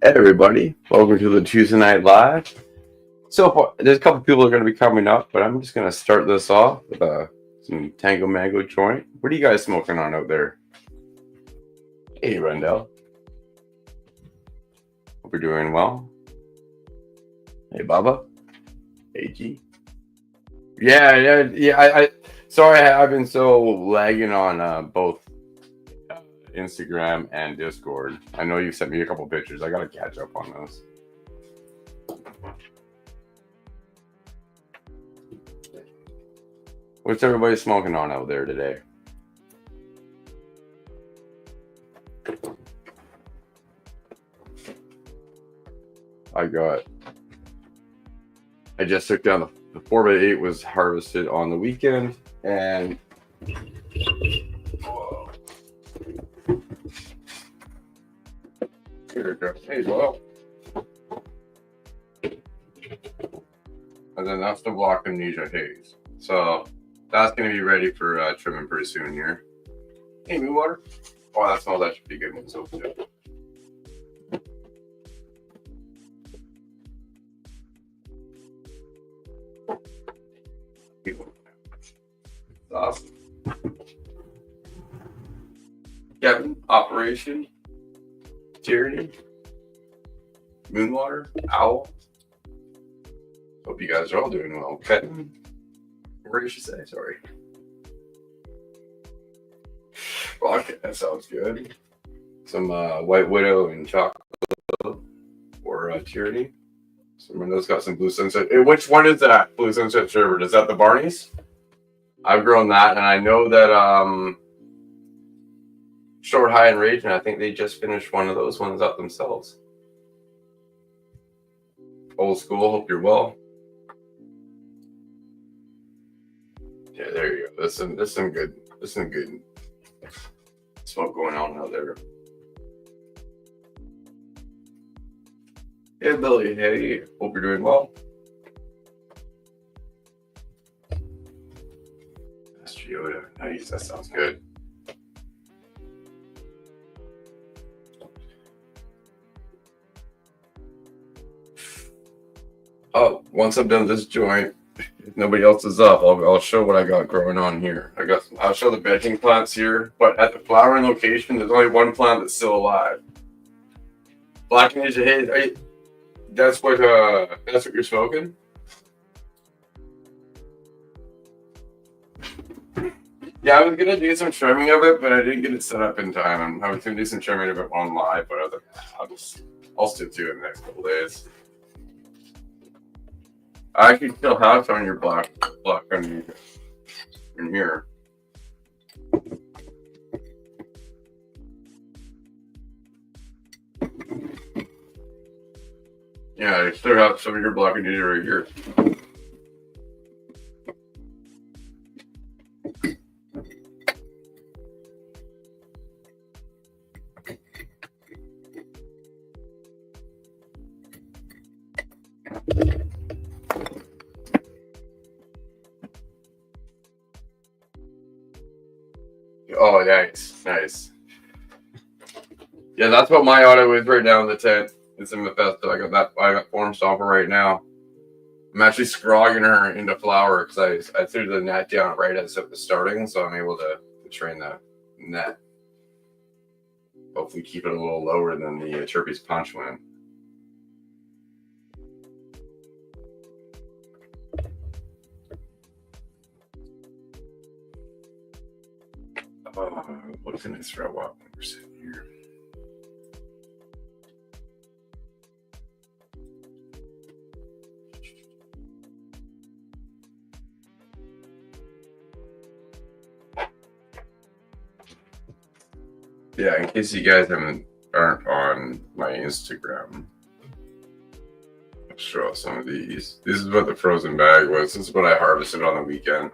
Hey everybody, welcome to the Tuesday Night Live. So far, there's a couple people that are going to be coming up, but I'm just going to start this off with some Tango Mango joint. What are you guys smoking on out there? Hey Rendell. Hope you're doing well. Hey Baba. Hey G. Yeah. Sorry, I've been so lagging on both Instagram and Discord. I know you sent me a couple pictures. I got to catch up on those. What's everybody smoking on out there today? I just took down the 4x8 was harvested on the weekend, and whoa. Here it goes. Hey, well. And then that's the Block Amnesia Haze. So that's going to be ready for trimming pretty soon here. Hey, Moon Water. Oh, that smells actually pretty good. So good. Awesome. Kevin, Operation, Tyranny, Moonwater, Owl. Hope you guys are all doing well. Kevin, what did you say? Sorry. Okay, that sounds good. Some White Widow and Chocolate or Tyranny. Someone else got some Blue Sunset. Which one is that? Blue Sunset Sherbet. Is that the Barney's? I've grown that, and I know that Short, High, and Rage, and I think they just finished one of those ones up themselves. Old School, hope you're well. Yeah, there you go. There's some good smoke going on out there. Hey Billy, hey, hope you're doing well. Yoda. Nice, that sounds good. Oh, once I'm done this joint, if nobody else is up, I'll show what I got growing on here. I'll show the bedding plants here, but at the flowering location, there's only one plant that's still alive. Black Ninja Haze. That's what you're smoking? Yeah, I was gonna do some trimming of it, but I didn't get it set up in time. I was gonna do some trimming of it on live, but I was like, I'll stick to it in the next couple days. I actually still have some of your black in here. Yeah, I still have some of your black and right here. Oh, nice. Yeah, that's what my auto is right now in the tent. It's in Mephisto. I got Form Stopper right now. I'm actually scrogging her into flower because I threw the net down right as it was starting, so I'm able to train the net. Hopefully keep it a little lower than the Chirpy's Punch went. What can I throw up when we're sitting here? Yeah, in case you guys aren't on my Instagram, I'll show some of these. This is what the frozen bag was. This is what I harvested on the weekend.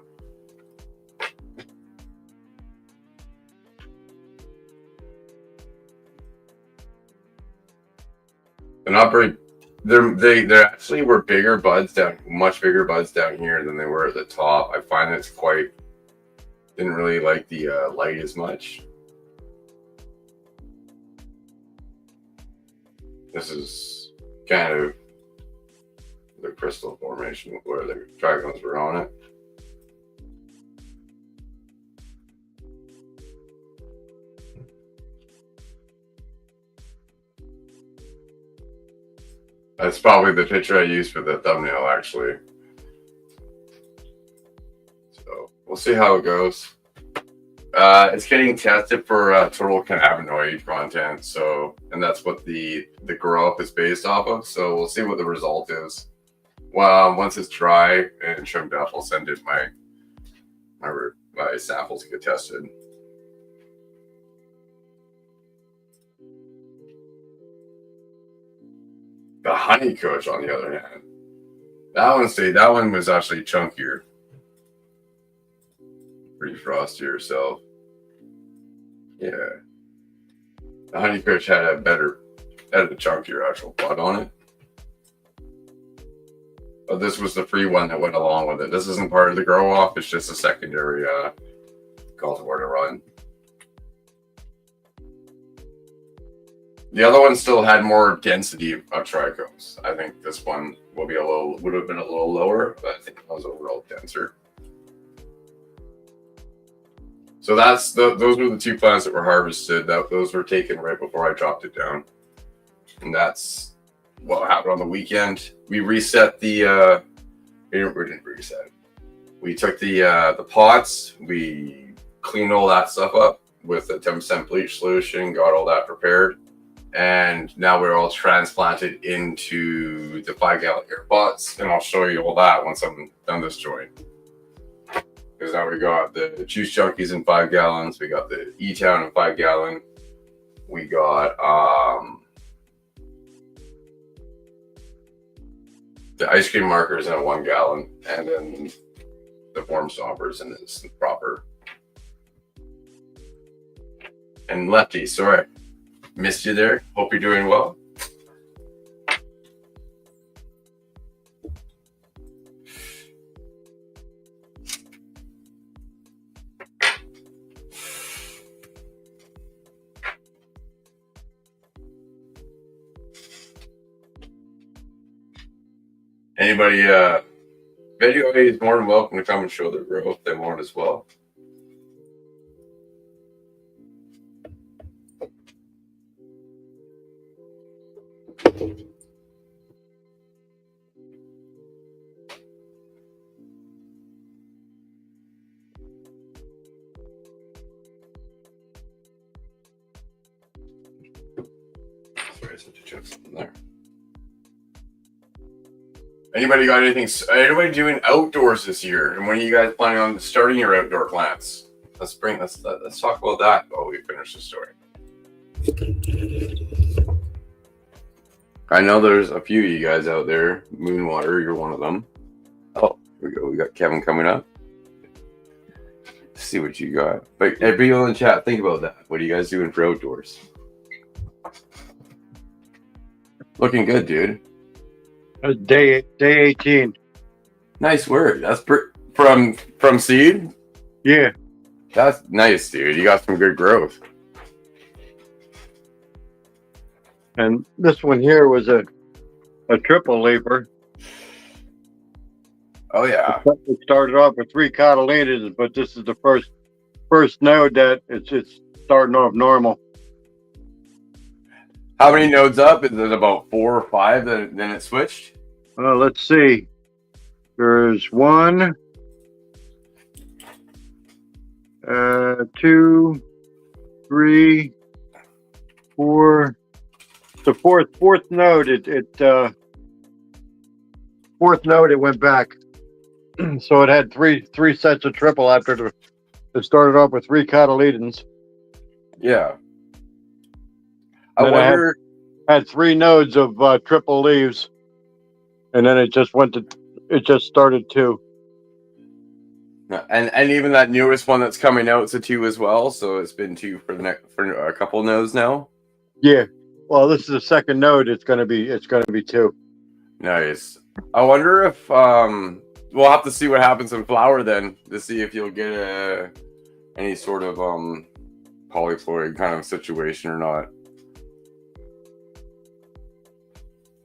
They're not very. They actually were bigger buds much bigger buds down here than they were at the top. I find it's didn't really like the light as much. This is kind of the crystal formation where the trichomes were on it. That's probably the picture I used for the thumbnail, actually. So we'll see how it goes. It's getting tested for total cannabinoid content, so, and that's what the grow up is based off of. So we'll see what the result is. Well, once it's dry and trimmed up, I'll send it my samples to get tested. The honey kush, on the other hand, that one was actually chunkier, pretty frostier. So yeah, the honey kush had a chunkier actual bud on it. But this was the free one that went along with it. This isn't part of the grow off. It's just a secondary cultivar to run. The other one still had more density of trichomes. I think this one would have been a little lower, but I think it was overall denser. So those were the two plants that were harvested. Those were taken right before I dropped it down, and that's what happened on the weekend. We reset the. We didn't reset. We took the pots. We cleaned all that stuff up with a 10% bleach solution. Got all that prepared. And now we're all transplanted into the 5-gallon air pots, and I'll show you all that once I'm done this joint. Because now we got the juice junkies in 5 gallons, we got the E-Town in 5 gallon, we got the ice cream markers in a 1 gallon, and then the form stoppers in its proper. And Lefty, sorry. Missed you there. Hope you're doing well. Anybody video is more than welcome to come and show their growth they want as well. Sorry, I said to check something there. Anybody got anything? Anybody doing outdoors this year? And when are you guys planning on starting your outdoor plants? Let's talk about that while we finish the story. I know there's a few of you guys out there. Moonwater, you're one of them. Oh, here we go. We got Kevin coming up. Let's see what you got. But everybody in the chat, think about that. What are you guys doing for outdoors? Looking good, dude. Day 18. Nice work. That's from seed? Yeah. That's nice, dude. You got some good growth. And this one here was a triple leaper. Oh yeah. It started off with 3 cotyledons, but this is the first node that it's starting off normal. How many nodes up? Is it about 4 or 5 then it switched? Let's see. There's 1, 2, 3, 4. The fourth node fourth node it went back. So it had three sets of triple after it started off with 3 cotyledons. Yeah. I wonder. I had 3 nodes of triple leaves, and then it just started 2. And even that newest one that's coming out, it's a 2 as well. So it's been 2 for a couple nodes now. Yeah. Well, this is the second node. It's gonna be 2. Nice. I wonder if we'll have to see what happens in flower then to see if you'll get any sort of polyploid kind of situation or not.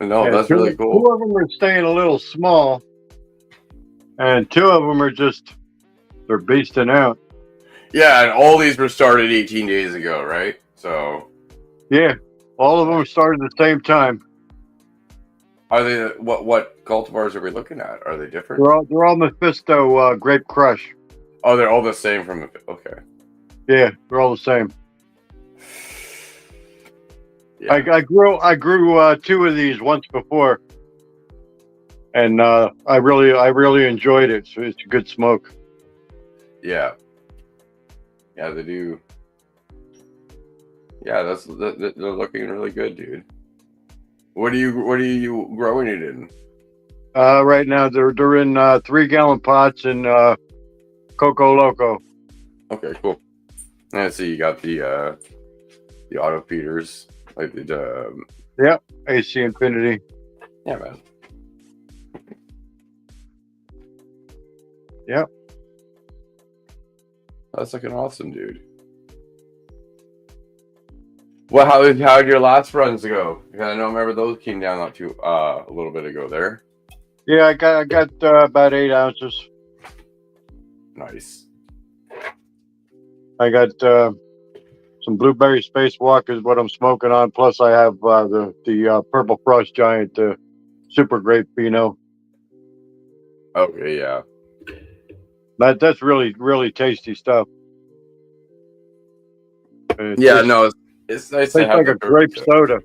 No, Yeah, that's really two cool. of them are staying a little small, and two of them are just they're beasting out. Yeah, and all these were started 18 days ago, right? So Yeah, all of them started at the same time. are they what cultivars are we looking at? Are they different? They're all Mephisto Grape Crush. Oh, they're all the same from the okay. Yeah, they're all the same. Yeah. I grew two of these once before, and I really enjoyed it. So it's a good smoke. Yeah. Yeah, they do. Yeah, they're looking really good, dude. What are you growing it in? Right now they're in 3 gallon pots in Coco Loco. Okay, cool. I see you got the auto feeders, like the Yep, AC Infinity. yeah, man. Yep. That's looking awesome, dude. Well, how'd your last runs go? Because I know, remember those came down not too a little bit ago there. Yeah, I got about 8 ounces. Nice. I got some blueberry spacewalk is what I'm smoking on. Plus, I have the purple frost giant super grape Pinot. Okay, yeah. That's really tasty stuff. It Yeah, no, it's nice to tastes have like the a grape perfect. soda.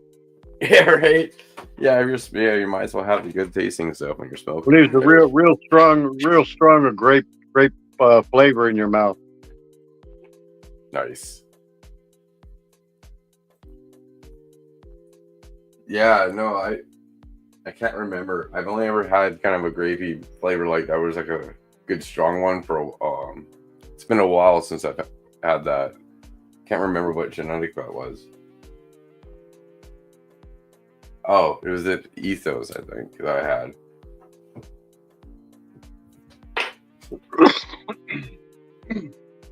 Yeah, right. Yeah, if you might as well have the good tasting stuff when you're smoking. Leaves a real strong grape flavor in your mouth. Nice. Yeah, no, I can't remember. I've only ever had kind of a grapey flavor like that. Was like a good strong one for it's been a while since I've had that. Can't remember what genetic that was. Oh, it was the ethos, I think, that I had.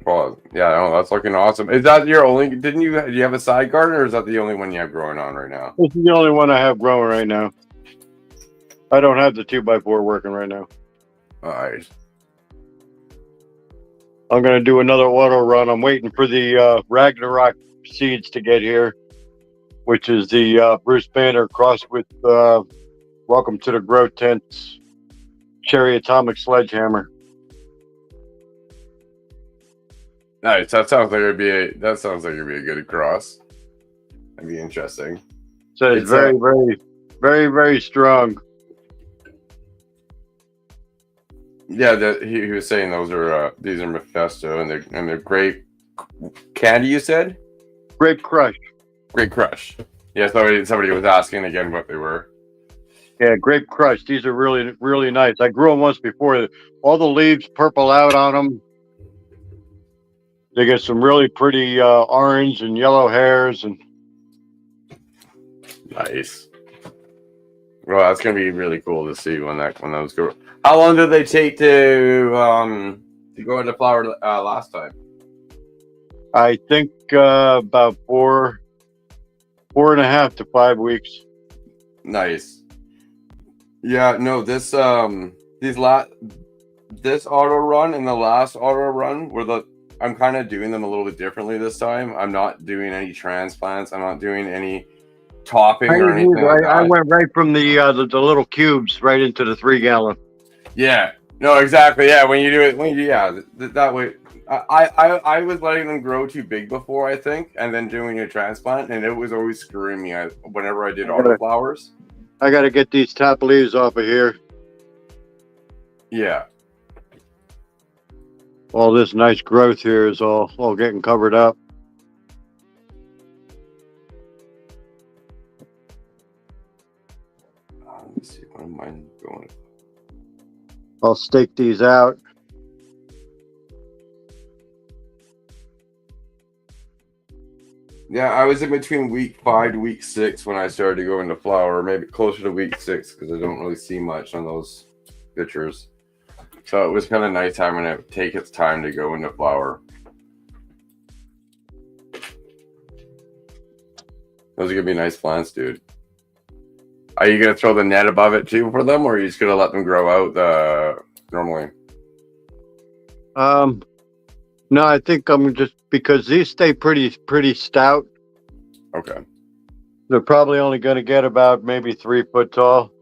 Well, yeah, no, that's looking awesome. Is that your only? Do you have a side garden, or is that the only one you have growing on right now? This is the only one I have growing right now. I don't have the 2x4 working right now. All right. I'm gonna do another auto run. I'm waiting for the Ragnarok seeds to get here, which is the Bruce Banner crossed with Welcome to the Grow Tents Cherry Atomic Sledgehammer. Nice. That sounds like it'd be a good cross. That'd be interesting. So it's very strong. Yeah, he was saying those are these are Mephisto and they're grape candy. You said Grape Crush. Grape Crush. Yeah, somebody was asking again what they were. Yeah, Grape Crush. These are really nice. I grew them once before. All the leaves purple out on them. They get some really pretty orange and yellow hairs and. Nice. Well, that's gonna be really cool to see when those go. How long did they take to go into flower last time? I think about 4.5 to 5 weeks. Nice. Yeah, no, this auto run and the last auto run I'm kind of doing them a little bit differently this time. I'm not doing any transplants. I'm not doing any topping or anything like that. I went right from the little cubes right into the 3-gallon. Yeah. No, exactly. Yeah, when you do it, that way. I was letting them grow too big before, I think, and then doing a transplant, and it was always screwing me whenever I did autoflowers. I got to get these top leaves off of here. Yeah. All this nice growth here is all getting covered up. Let me see. What am I going? I'll stake these out. Yeah, I was in between week 5 to week 6 when I started to go into flower, maybe closer to week 6 because I don't really see much on those pictures. So it was kind of nice having it take its time to go into flower. Those are gonna be nice plants, dude. Are you gonna throw the net above it too for them, or are you just gonna let them grow out normally? No, I think I'm just because these stay pretty stout. Okay. They're probably only going to get about maybe 3 foot tall.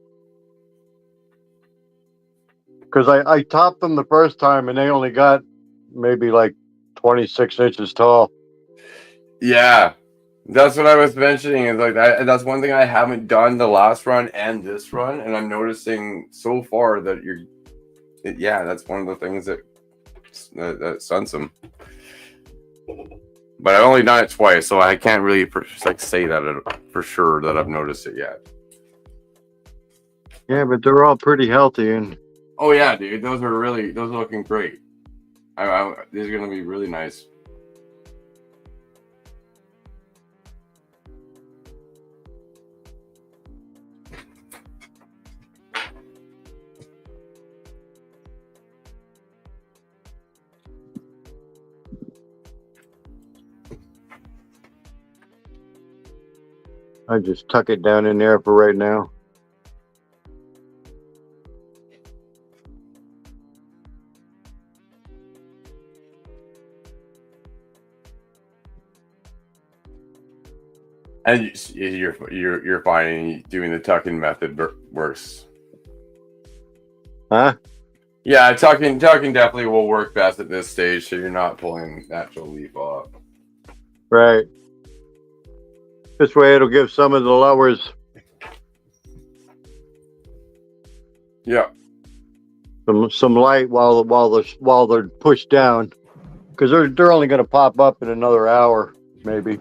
Because I topped them the first time and they only got maybe like 26 inches tall. Yeah, that's what I was mentioning. Is like that's one thing I haven't done the last run and this run, and I'm noticing so far that yeah, that's one of the things that stunts them. But I've only done it twice, so I can't really say that for sure that I've noticed it yet. Yeah, but they're all pretty healthy and. Oh yeah, dude, those are looking great. These are gonna be really nice. I just tuck it down in there for right now. And you're finding doing the tucking method works. Huh? Yeah, tucking definitely will work best at this stage, so you're not pulling natural leaf off. Right. This way it'll give some of the lowers. Yeah. Some light while they're pushed down, because they're only going to pop up in another hour maybe.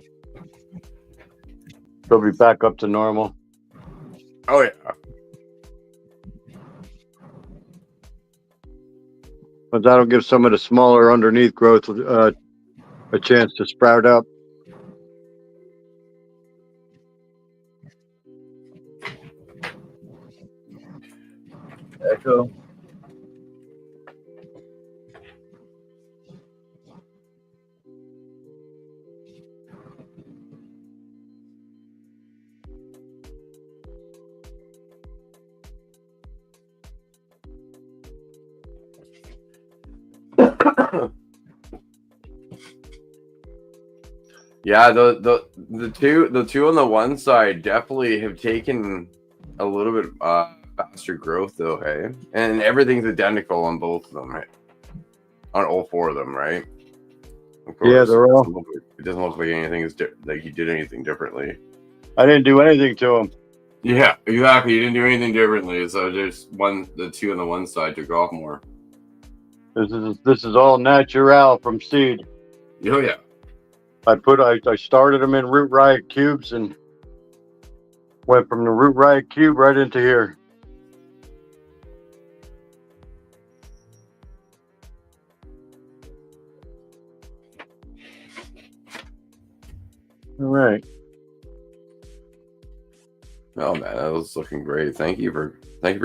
They'll be back up to normal. Oh yeah. But that'll give some of the smaller underneath growth a chance to sprout up. Echo. Yeah, the two on the one side definitely have taken a little bit faster growth though, hey? And everything's identical on both of them, right? On all four of them, right? Of course. Yeah, they're all. It doesn't look like anything is like you did anything differently. I didn't do anything to them. Yeah, exactly. You didn't do anything differently. So there's the two on the one side took off more. This is all natural from seed. Oh yeah. I started them in root riot cubes and went from the root riot cube right into here. All right. Oh man, that was looking great. Thank you for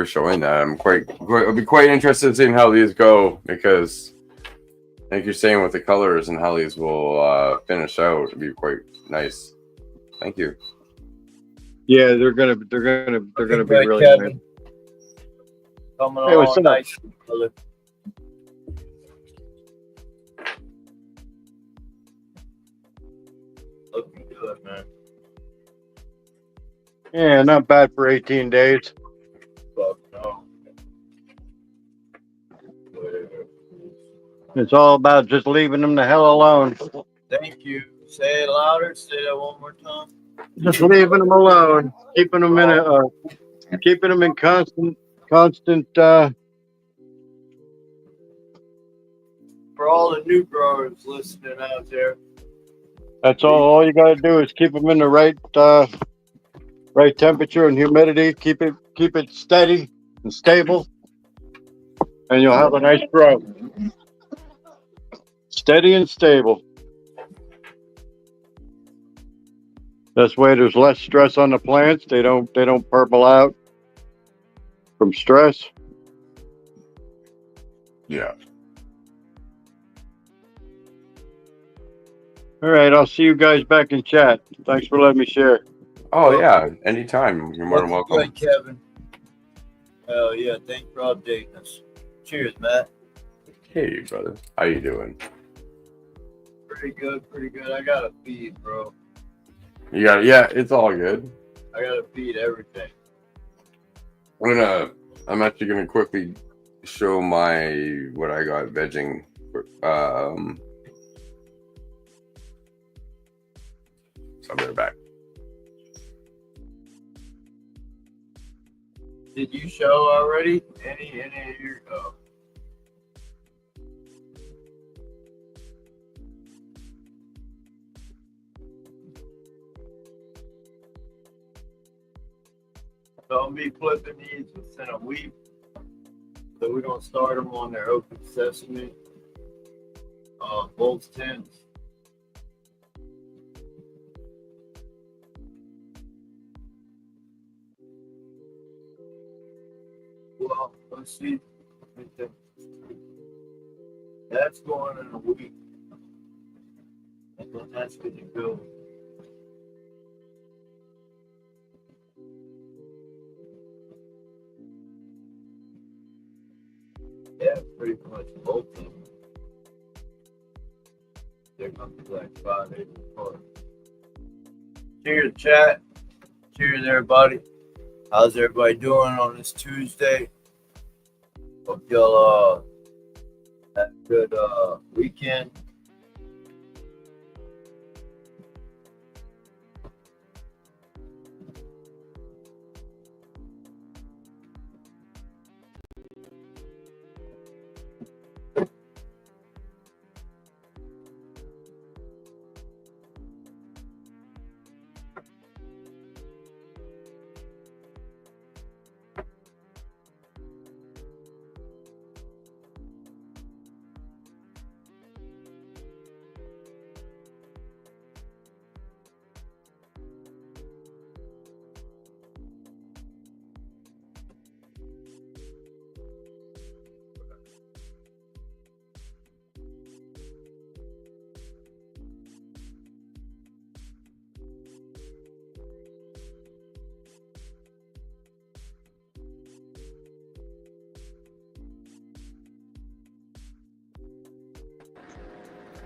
showing that. I'll be quite interested in seeing how these go, because I think you're saying with the colors and how these will finish out, it'd be quite nice. Thank you. Yeah, they're gonna be really Kevin. nice. Coming Hey, what's along up? nice, brother. Looking good, man. Yeah, not bad for 18 days. Fuck no. It's all about just leaving them the hell alone. Thank you. Say it louder. Say that one more time. Just leaving them alone, keeping them in constant. For all the new growers listening out there, That's all. All you got to do is keep them in the right temperature and humidity. Keep it steady and stable, and you'll have a nice growth. Steady and stable. This way, there's less stress on the plants. They don't purple out from stress. Yeah. All right, I'll see you guys back in chat. Thanks for letting me share. Oh yeah, anytime. You're more than What's welcome. good, Kevin? Hell yeah, thanks for updating us. Cheers, Matt. Hey brother, how you doing? Pretty good, pretty good. I gotta feed, bro. You got yeah, it's all good. I gotta feed everything. I'm actually gonna quickly show my what I got vegging. So I'll be right back. Did you show already? Any of your So I'll be flipping these within a week. So we're gonna start them on their open sesame. Bolts tents. Well, let's see. That's going in a week. And then that's gonna go. Yeah, pretty much both of them. They're gonna be like 5 8 apart. Cheers, chat. Cheers, everybody. How's everybody doing on this Tuesday? Hope y'all had a good weekend.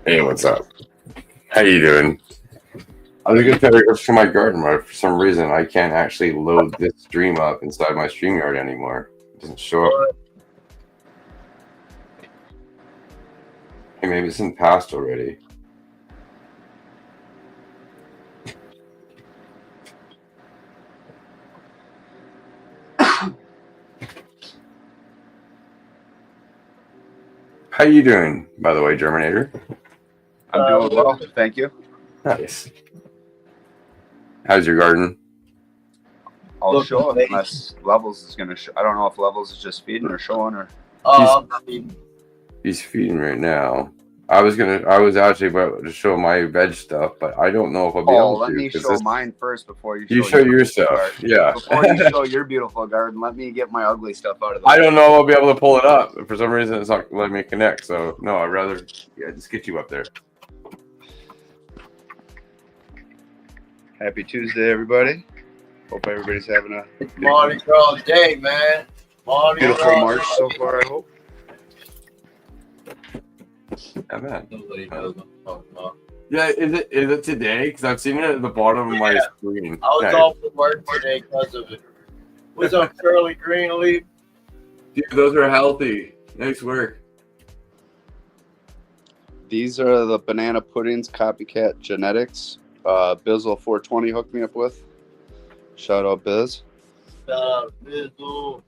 Hey, what's up? How you doing? I was gonna try to go to my garden, but for some reason I can't actually load this stream up inside my StreamYard anymore. It doesn't show up. Hey, maybe it's in past already. How you doing, by the way, Germinator? I'm doing well, thank you. Nice. How's your garden? I'll Look, show amazing. unless Levels is gonna show. I don't know if Levels is just feeding or showing or. He's feeding right now. I was actually about to show my veg stuff, but I don't know if I'll be able to. Let me show mine first before you show your stuff. garden. Yeah. Before you show your beautiful garden, let me get my ugly stuff out of the way. I don't know if I'll be able to pull it up. For some reason, it's not letting me connect. So no, I'd rather just get you up there. Happy Tuesday, everybody. Hope everybody's having a Mardi Gras day, man. Mardi beautiful Gras March so far, I hope. Yeah, man. Nobody knows what I'm talking about. Yeah, is it today? Because I've seen it at the bottom of my screen. I was Nice. off from work today because of it. Was on curly green leaf. Dude, those are healthy. Nice work. These are the banana puddings, Copycat Genetics. Bizzle 420 hooked me up with. Shout out Biz. Bizzle.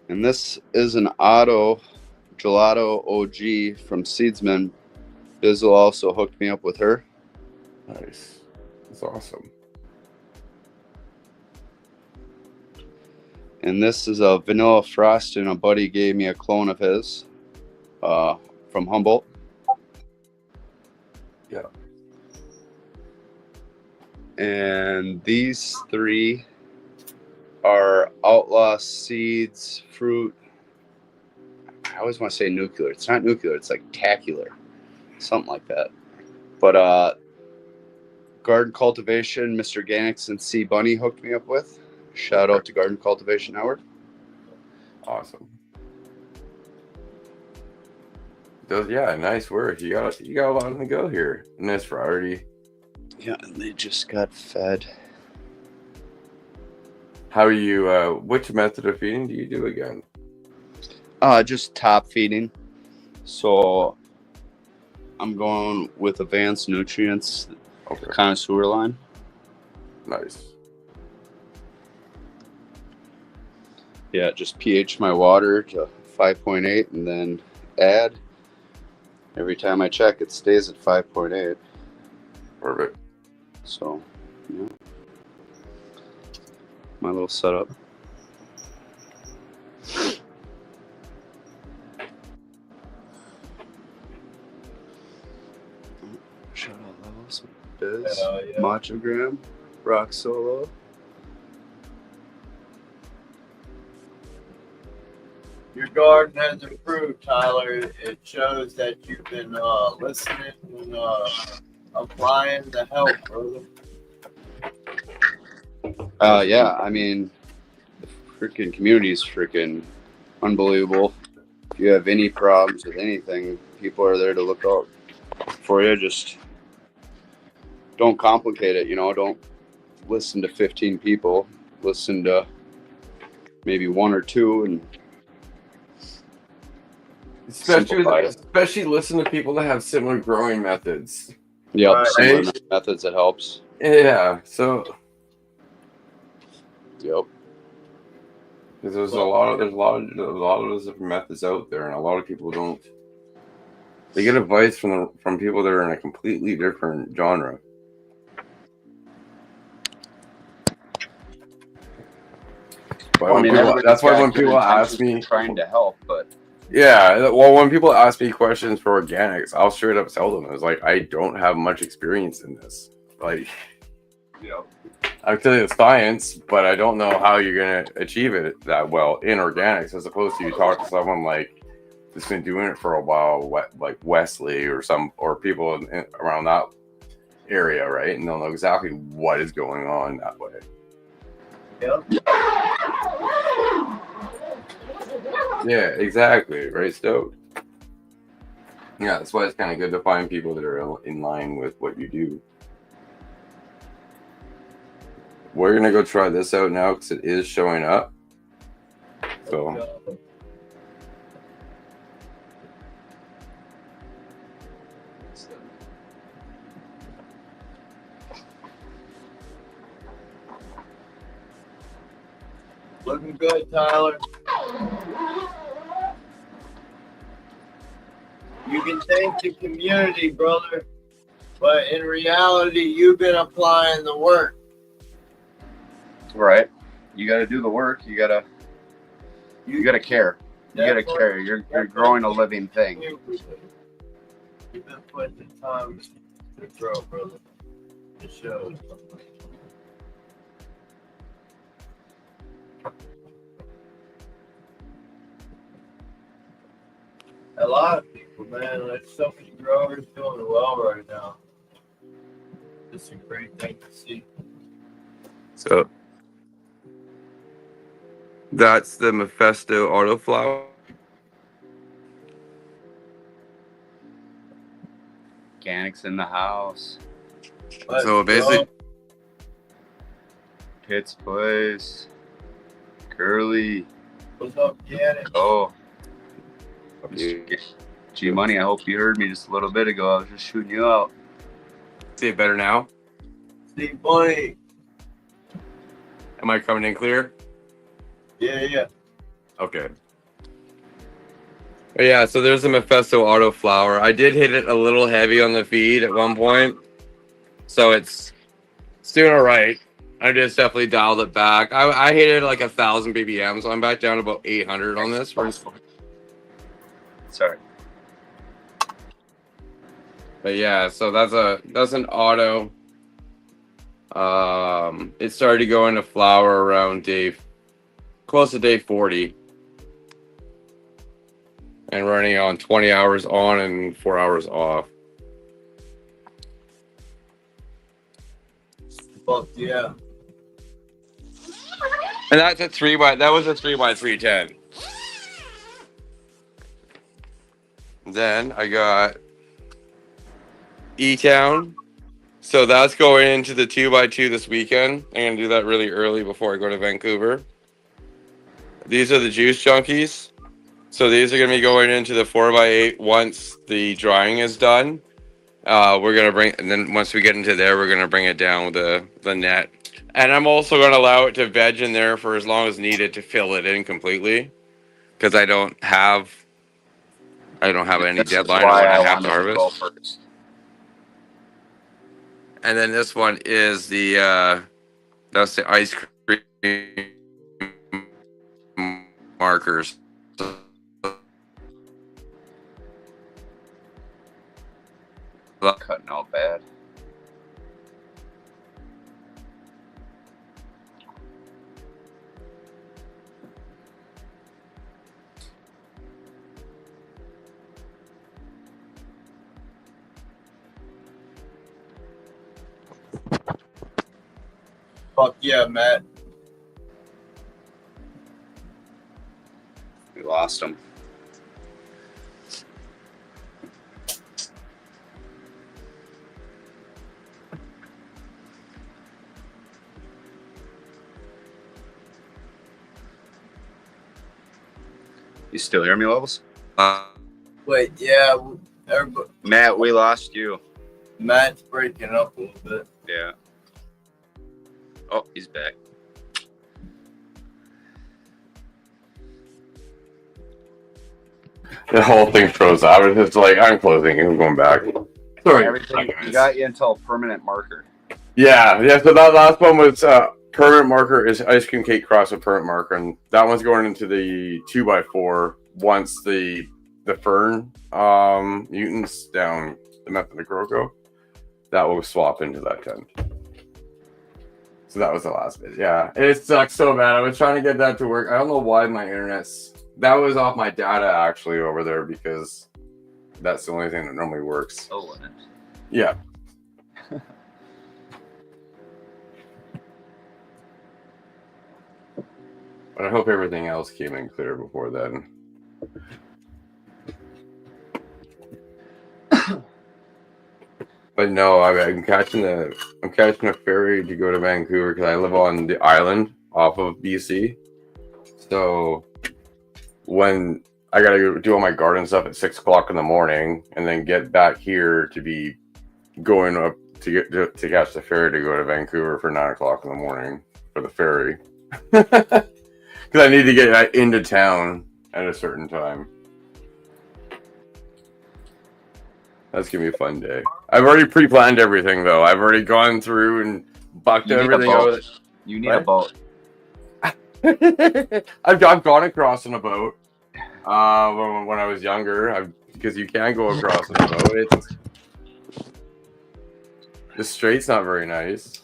And this is an Auto Gelato OG from Seedsman. Bizzle also hooked me up with her. Nice. That's awesome. And this is a Vanilla Frost, and a buddy gave me a clone of his from Humboldt. Yeah. And these three are Outlaw Seeds Fruit. always want to say nuclear. It's not nuclear. It's like tacular, something like that. But garden cultivation, Mr. Organics and C Bunny hooked me up with. Shout out to Garden Cultivation Network. Awesome. Yeah, nice work. You got a lot on the go here. Nice priority. Yeah, and they just got fed. How are you? Which method of feeding do you do again? Just top feeding. So I'm going with Advanced Nutrients, Okay. connoisseur line. Nice. Yeah, just pH my water to 5.8 and then add. Every time I check, it stays at 5.8. Perfect. So, yeah. My little setup. Shout out levels. Biz, Yeah. Machogram, Rock Solo. Your garden has improved, Tyler. It shows that you've been listening and applying the help, brother. Yeah, I mean, the freaking community is freaking unbelievable. If you have any problems with anything, people are there to look out for you. Just don't complicate it, don't listen to 15 people. Listen to maybe one or two and especially listen to people that have similar growing methods. yeah, Right. similar methods that helps. Yeah, so Yep. because there's a lot of those different methods out there, and a lot of people don't. They get advice from people that are in a completely different genre. That's why when people ask me, trying to help, but yeah, well, when people ask me questions for organics, I'll straight up tell them, it's like, I don't have much experience in this. Like, I can tell you the science, but I don't know how you're gonna achieve it that well in organics, as opposed to you talk to someone like that's been doing it for a while, like Wesley or people around that area, right? And they'll know exactly what is going on that way. Yep. Yeah, exactly. Right, stoked. Yeah, that's why it's kind of good to find people that are in line with what you do. We're gonna go try this out now because it is showing up. So. Looking good, Tyler. You can thank the community, brother, but in reality, you've been applying the work. right. You got to do the work. You got to care. You got to care. You're growing a living thing. You've been putting the time to grow, brother. It shows. A lot of people, man, like so many growers doing well right now. It's a great thing to see. So that's the Mephisto autoflower. Organics in the house. So basically, Pitt's Place. Curly. What's up, Janet? Oh. G Money, I hope you heard me just a little bit ago. I was just shooting you out. see it better now. Steve Bunny. Am I coming in clear? Yeah. Okay. But yeah, so there's the Mephisto autoflower. I did hit it a little heavy on the feed at one point, so it's doing all right. I just definitely dialed it back. I hit it like 1,000 ppm, so I'm back down to about 800 on this. Sorry. But yeah, so that's an auto. It started to go into flower around close to day 40. and running on 20 hours on and 4 hours off. Fuck yeah. And that's a 3x310. Then I got E-Town. So that's going into the 2x2 this weekend. I'm going to do that really early before I go to Vancouver. These are the juice junkies. So these are going to be going into the 4x8 once the drying is done. We're going to bring, and then once we get into there, we're going to bring it down with the net. And I'm also going to allow it to veg in there for as long as needed to fill it in completely. Because I don't have any deadline on when I have to harvest. And then this one is that's the ice cream markers. Cutting out bad. Fuck yeah, Matt. We lost him. You still hear me, Levels? Wait, yeah, everybody, Matt, we lost you. Matt's breaking up a little bit. Yeah. Oh, he's back. The whole thing froze. I was just like, I'm closing and I'm going back. Sorry. Everything you got you until permanent marker. Yeah. So that last one was permanent marker is ice cream cake cross with permanent marker, and that one's going into the 2x4 once the fern mutants down the method of Croco. That will swap into that tent. So that was the last bit. Yeah, it sucks so bad. I was trying to get that to work. I don't know why my internet's. That was off my data actually over there because that's the only thing that normally works. Oh, yeah. But I hope everything else came in clear before then. But no, I'm catching a ferry to go to Vancouver because I live on the island off of BC. So when I gotta go do all my garden stuff at 6 o'clock in the morning, and then get back here to be going up to catch the ferry to go to Vancouver for 9 o'clock in the morning for the ferry, because I need to get into town at a certain time. That's gonna be a fun day. I've already pre-planned everything though. I've already gone through and bucked everything out. You need a boat. I've gone across in a boat when I was younger, because you can go across in a boat. The straight's not very nice.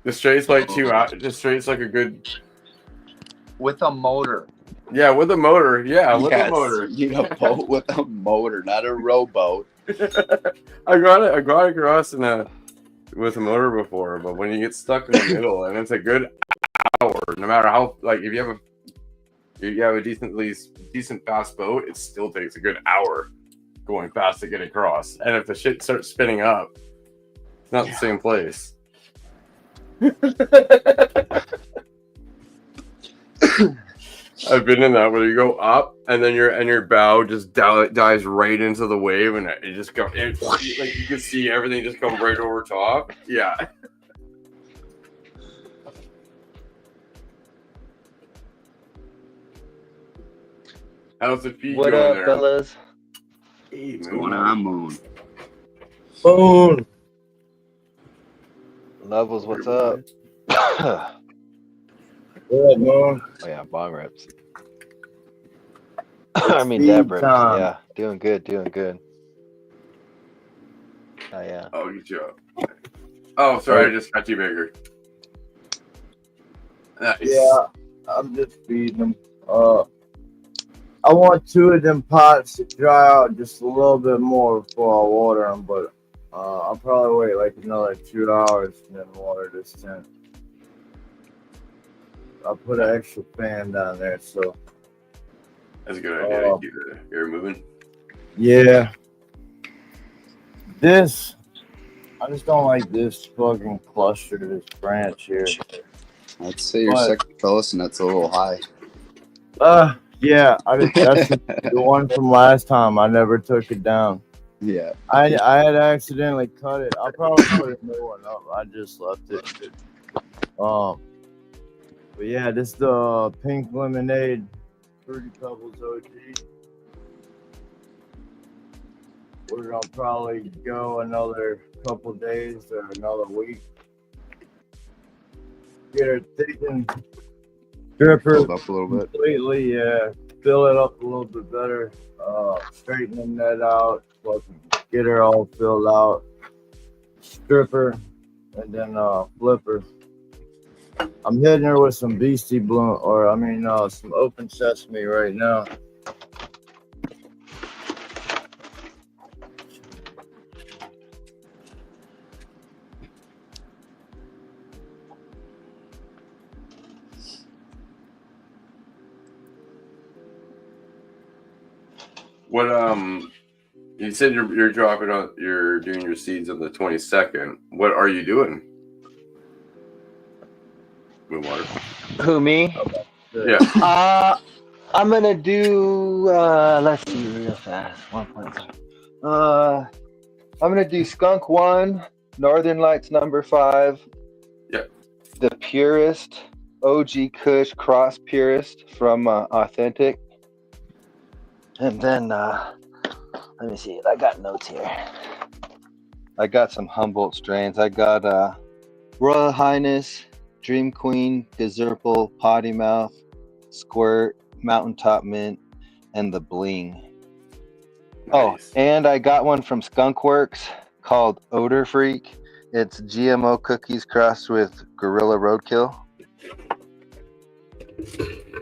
The straight's like 2 hours. The straight's like a good. With a motor. Yeah, with a motor. Yeah, with a motor. You need a boat with a motor, not a rowboat. I got across with a motor before, but when you get stuck in the middle, and it's a good hour, no matter how, like, if you have a decent fast boat, it still takes a good hour going fast to get across. And if the shit starts spinning up, it's not the same place. I've been in that where you go up and then your bow just dives right into the wave, and it just goes like you can see everything just come right over top. Yeah. How's the feet what going up, there? fellas? Hey, What's going on, Moon? Boom. Levels, what's up? Good, Moon. Oh yeah, bong rips. I mean dab rips. Yeah, doing good. Oh yeah. Oh, good job. Oh, sorry, I just got you bigger. Nice. Yeah, I'm just feeding them. I want 2 of them pots to dry out just a little bit more before I water them, but I'll probably wait like another 2 hours and then water this tent. I'll put an extra fan down there, so. That's a good idea to keep the air moving. Yeah. This, I just don't like this fucking cluster, this branch here. I'd say your second trellis nut's a little high. Yeah, that's the one from last time. I never took it down. Yeah. I had accidentally cut it. I'll probably put a new one up. I just left it. But yeah, this is the Pink Lemonade Fruity Pebbles OG. We're gonna probably go another couple days or another week. Get her thickened, dripper Up a little bit. completely, fill it up a little bit better, straighten the net out, get her all filled out, strip her, and then flip her. I'm hitting her with some Beastie Bloom, some Open Sesame right now. What you said you're dropping on, you're doing your seeds on the 22nd. What are you doing? Moonwater. Who, me? Yeah. I'm gonna do. Let's see real fast. 1.5. I'm gonna do Skunk 1, Northern Lights number 5. Yep. The Purist, OG Kush Cross Purist from Authentic. And then, let me see. I got notes here. I got some Humboldt strains. I got Royal Highness, Dream Queen, Gazerpal, Potty Mouth, Squirt, Mountaintop Mint, and the Bling. Nice. Oh, and I got one from Skunkworks called Odor Freak. It's GMO cookies crossed with Gorilla Roadkill.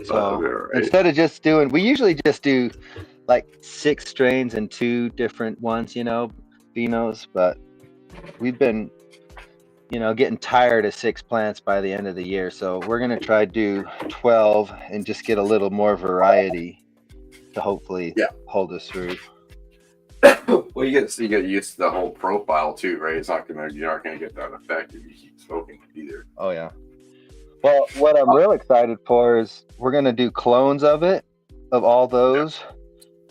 So instead of just doing, we usually just do like 6 strains and 2 different ones, phenos, but we've been, getting tired of 6 plants by the end of the year. So we're going to try to do 12 and just get a little more variety to hopefully hold us through. Well, you get used to the whole profile too, right? You're not gonna get that effect if you keep smoking either. Oh yeah. Well, what I'm real excited for is we're gonna do clones of all those,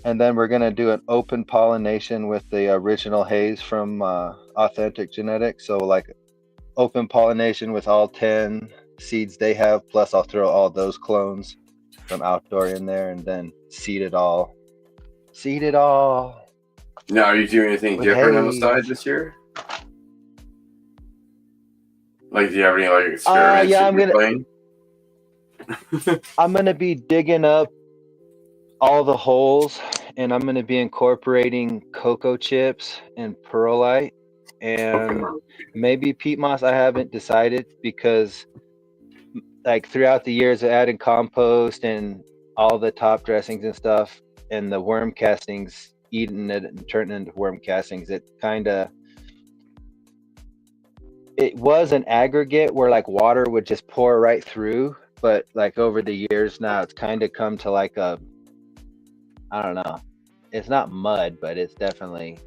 and then we're gonna do an open pollination with the original haze from Authentic Genetics. So like open pollination with all 10 seeds they have, plus I'll throw all those clones from Outdoor in there, and then seed it all. Now, are you doing anything different on the side this year? Like, do you have any experiments you're playing? I'm gonna be digging up all the holes, and I'm gonna be incorporating cocoa chips and perlite, and maybe peat moss. I haven't decided because, like, throughout the years of adding compost and all the top dressings and stuff, and the worm castings, eating it and turning into worm castings, it was an aggregate where like water would just pour right through, but like over the years now it's kind of come to like I don't know, it's not mud, but it's definitely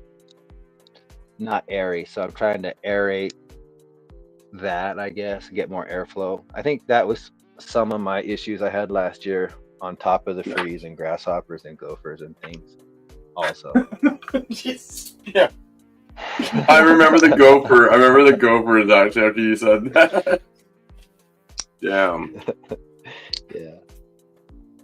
not airy. So I'm trying to aerate that, I guess, get more airflow. I think that was some of my issues I had last year, on top of the freeze and grasshoppers and gophers and things also. Yeah. I remember the gopher. I remember the gophers actually after you said that. Damn.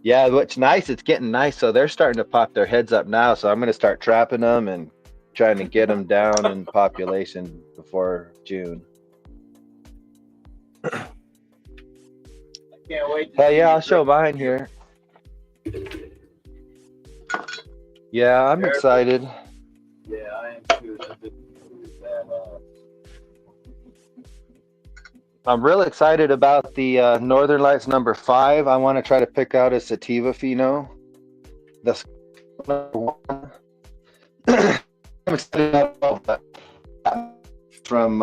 Yeah, what's nice, it's getting nice. So they're starting to pop their heads up now. So I'm going to start trapping them and trying to get them down in population before June. I can't wait. Hell yeah, I'll show mine here. Yeah, I'm excited. Yeah, I am too. I'm real excited about the Northern Lights number 5. I want to try to pick out a sativa pheno. the number one. I'm excited about that. From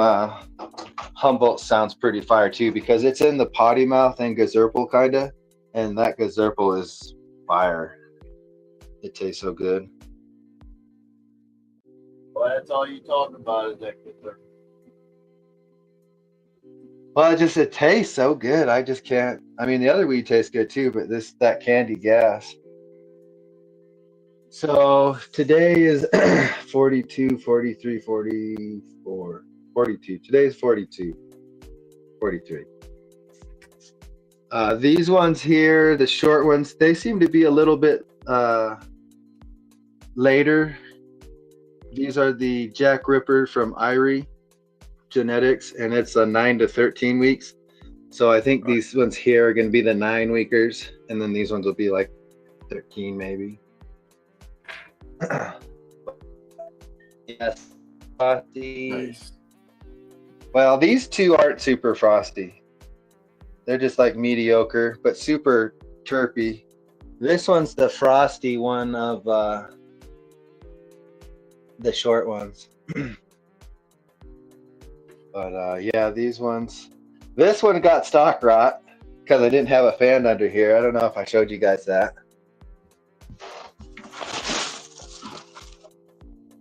Humboldt sounds pretty fire too, because it's in the potty mouth and Gazerpal kinda, and that Gazerpal is fire. It tastes so good. Well, that's all you talk about is that good. Well, it tastes so good. I just can't. I mean, the other weed tastes good too, but that candy gas. So today is 42, 43, 44, 42. Today's 42, 43. These ones here, the short ones, they seem to be a little bit later. These are the Jack Ripper from Irie Genetics, and it's a 9 to 13 weeks. So I think these ones here are going to be the 9-weekers, and then these ones will be like 13 maybe. Yes, frosty. Nice. Well, these two aren't super frosty. They're just like mediocre, but super terpy. This one's the frosty one of the short ones. But yeah, these ones. This one got stock rot because I didn't have a fan under here. I don't know if I showed you guys that.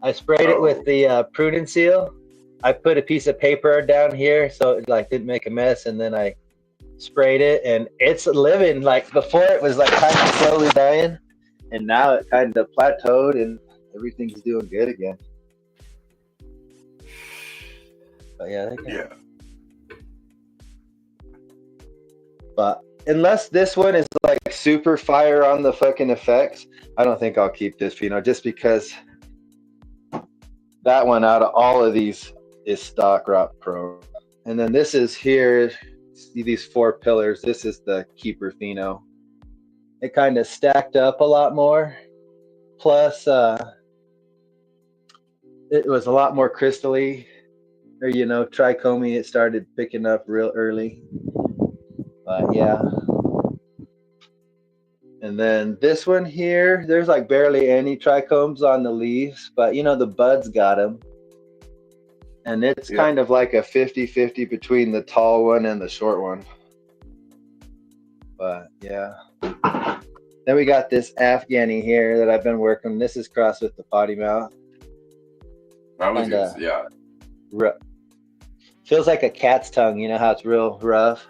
I sprayed it with the prudence seal. I put a piece of paper down here so it like didn't make a mess, and then I sprayed it, and it's living. Like before, it was like kind of slowly dying, and now it kind of plateaued, and everything's doing good again. But yeah, Yeah. But unless this one is like super fire on the fucking effects, I don't think I'll keep this, just because that one out of all of these is stock rot pro. And then this is here, see these 4 pillars. This is the Keeper Pheno. It kind of stacked up a lot more. Plus, it was a lot more crystally, or trichomy. It started picking up real early. But yeah. And then this one here, there's like barely any trichomes on the leaves, but the buds got them. And it's kind of like a 50-50 between the tall one and the short one. But yeah. Then we got this Afghani here that I've been working. This is crossed with the potty mouth. That was good. Yeah. Feels like a cat's tongue. You know how it's real rough?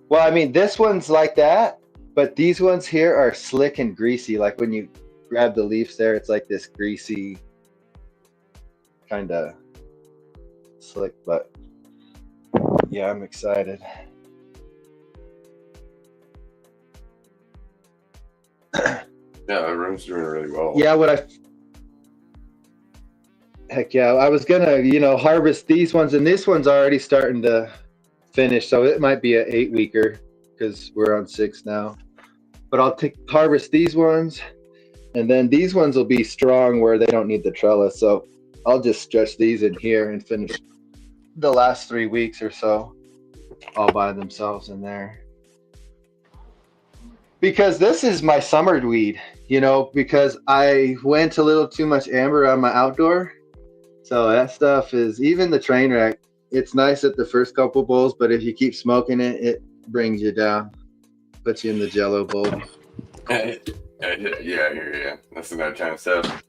Well, I mean, this one's like that, but these ones here are slick and greasy. Like when you grab the leaves there, it's like this greasy kind of slick, but yeah, I'm excited. Yeah, the room's doing really well. Yeah, heck yeah, I was gonna, harvest these ones, and this one's already starting to finish, so it might be an 8-weeker because we're on 6 now. But I'll harvest these ones, and then these ones will be strong where they don't need the trellis. So I'll just stretch these in here and finish the last 3 weeks or so all by themselves in there. Because this is my summer weed, because I went a little too much amber on my outdoor. So that stuff is, even the train wreck, it's nice at the first couple bowls, but if you keep smoking it, it brings you down, puts you in the jello bowl. Yeah, I hear you. That's another kind of stuff.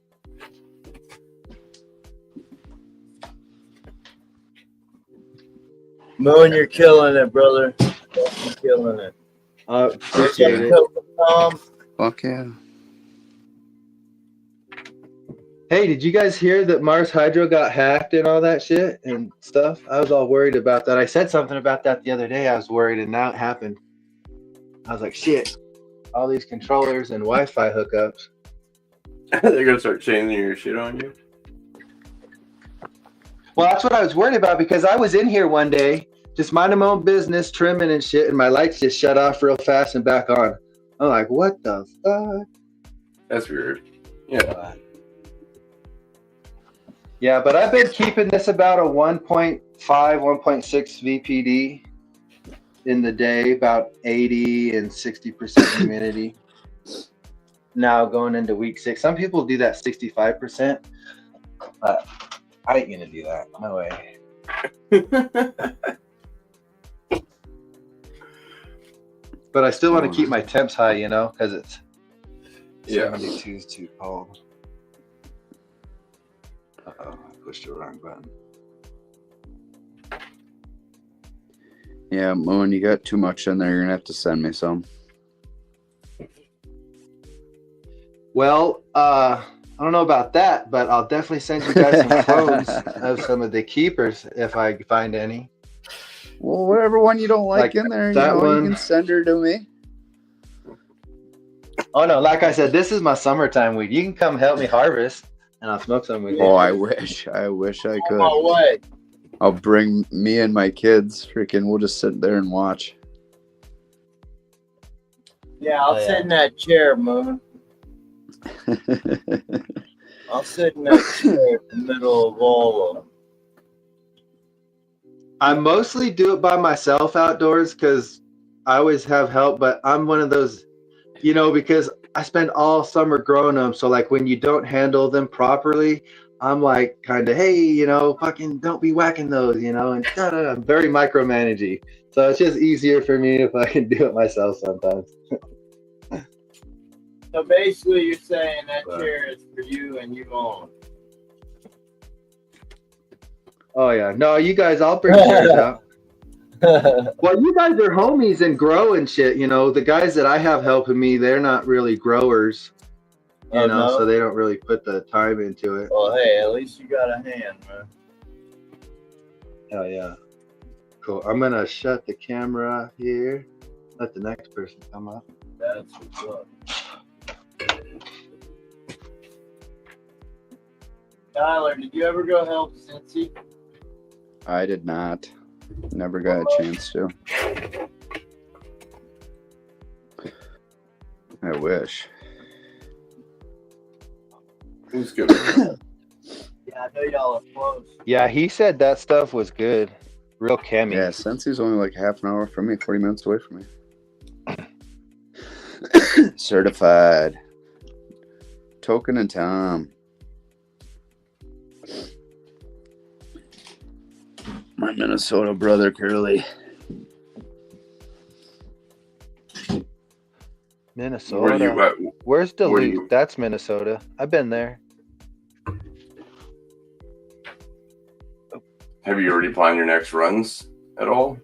Moon, you're killing it, brother. You're killing it. Appreciate it. Fuck yeah. Hey, did you guys hear that Mars Hydro got hacked and all that shit and stuff? I was all worried about that. I said something about that the other day. I was worried, and now it happened. I was like, shit, all these controllers and Wi-Fi hookups. They're going to start changing your shit on you? Well, that's what I was worried about, because I was in here one day, just minding my own business, trimming and shit, and my lights just shut off real fast and back on. I'm like, what the fuck? That's weird. Yeah. Yeah, but I've been keeping this about a 1.5, 1.6 VPD. in the day, about 80 and 60% humidity. Now going into week 6, some people do that 65%, but I ain't gonna do that. No way. But I still want to keep my temps high, you know, because it's 72 is too cold. Uh-oh, I pushed the wrong button. Yeah, Moon, you got too much in there. You're gonna have to send me some. Well, I don't know about that, but I'll definitely send you guys some clones of some of the keepers if I find any. Well, whatever one you don't like in there, that you one. can send her to me. Oh no, like I said, this is my summertime weed. You can come help me harvest, and I'll smoke some with you. Oh, I wish I could. On my way. I'll bring me and my kids. Freaking, we'll just sit there and watch. Yeah, I'll sit in that chair, Moon. I'll sit in that chair in the middle of all of them. I mostly do it by myself outdoors because I always have help, but I'm one of those, you know, because I spend all summer growing them. So like when you don't handle them properly, I'm like kind of, hey, you know, fucking don't be whacking those, you know, and I'm very micromanaging. So it's just easier for me if I can do it myself sometimes. So basically you're saying that chair is for you and you own. Oh yeah, no, you guys, I'll bring chairs out. Well, you guys are homies and grow and shit. You know, the guys that I have helping me, they're not really growers. You know, no? so they don't really put the time into it. Well, hey, at least you got a hand, man. Oh yeah, cool. I'm gonna shut the camera here. Let the next person come up. That's what's up. Tyler, did you ever go help Cincy? I did not. Never got a chance to. I wish. Who's good? Yeah, I know y'all are close. Yeah, he said that stuff was good. Real cammy. Yeah, Sensi's only like half an hour from me, 40 minutes away from me. Certified. Token and Tom. My Minnesota brother, Curly. Minnesota. Where you at? Where's Duluth? where you- That's Minnesota. I've been there. Have you already planned your next runs at all?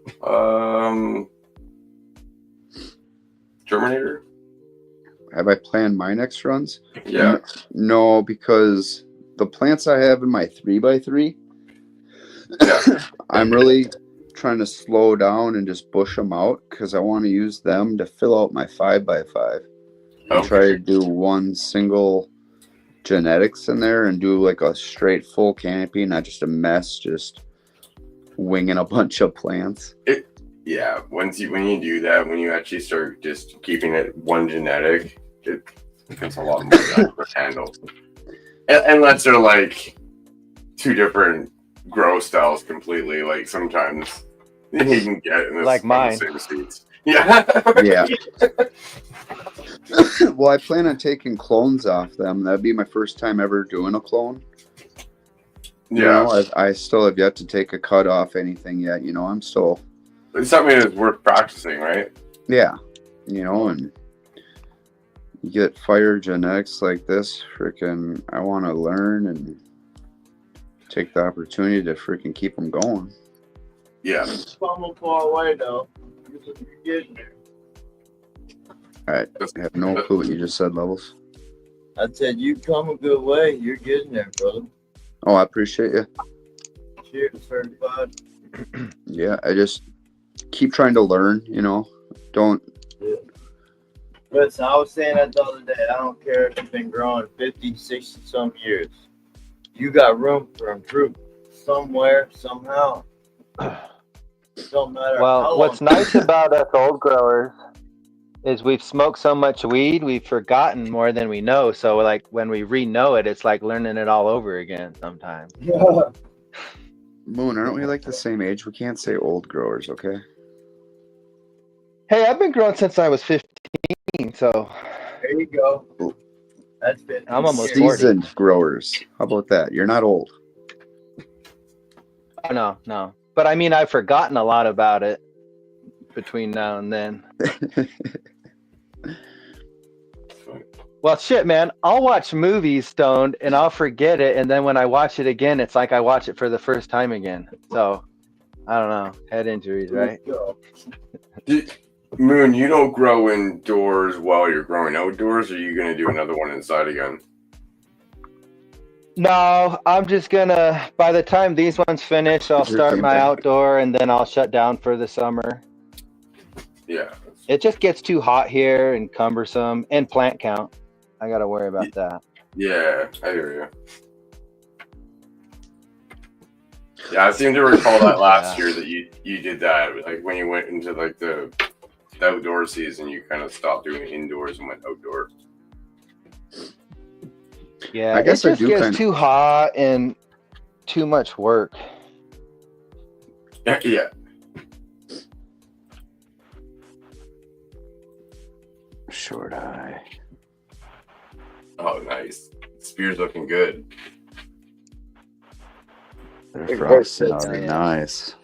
Germinator? Have I planned my next runs? Yeah. No, because the plants I have in my 3x3, Yeah. I'm really trying to slow down and just bush them out because I want to use them to fill out my 5x5. And try to do one single genetics in there and do like a straight full canopy, not just a mess, just winging a bunch of plants. Yeah. When you do that, when you actually start just keeping it one genetic, it becomes a lot more to handle. Unless they're like two different grow styles completely. Like sometimes you can get in this Like mine. the same seeds. Yeah. Yeah. Well, I plan on taking clones off them. That'd be my first time ever doing a clone. You know, I still have yet to take a cut off anything yet. You know, I'm still. It's something that's worth practicing, right? Yeah. You know, and you get fire genetics like this. Freaking, I want to learn and take the opportunity to freaking keep them going. Yeah. Come far away though. You're getting there. I have no clue what you just said, Levels. I said you come a good way. You're getting there, brother. Oh, I appreciate you. Cheers, certified. Yeah, I just keep trying to learn, you know. Don't. Yeah. Listen, I was saying that the other day. I don't care if you've been growing 50, 60 some years. You got room for improvement somewhere, somehow. Don't matter. Well, what's nice about us old growers is we've smoked so much weed, we've forgotten more than we know. So like when we re-know it, it's like learning it all over again sometimes. Yeah. Moon, aren't we like the same age? We can't say old growers, okay? Hey, I've been growing since I was 15, so There you go. That's been I'm almost 40. Seasoned growers. How about that? You're not old. Oh, no. But I mean, I've forgotten a lot about it between now and then. Well, shit, man. I'll watch movies stoned and I'll forget it. And then when I watch it again, it's like I watch it for the first time again. So, I don't know. Head injuries, right? Moon, you don't grow indoors while you're growing outdoors, or are you going to do another one inside again? No, I'm just gonna, by the time these ones finish, I'll start my outdoor and then I'll shut down for the summer. Yeah. It just gets too hot here and cumbersome and plant count. I got to worry about that. Yeah, I hear you. Yeah, I seem to recall that last year that you did that. Like when you went into like the outdoor season, you kind of stopped doing indoors and went outdoor. Yeah, I guess it I just do gets kind of- too hot and too much work. Yeah. Short eye. Oh, nice. Spear's looking good. Their frost sounds nice.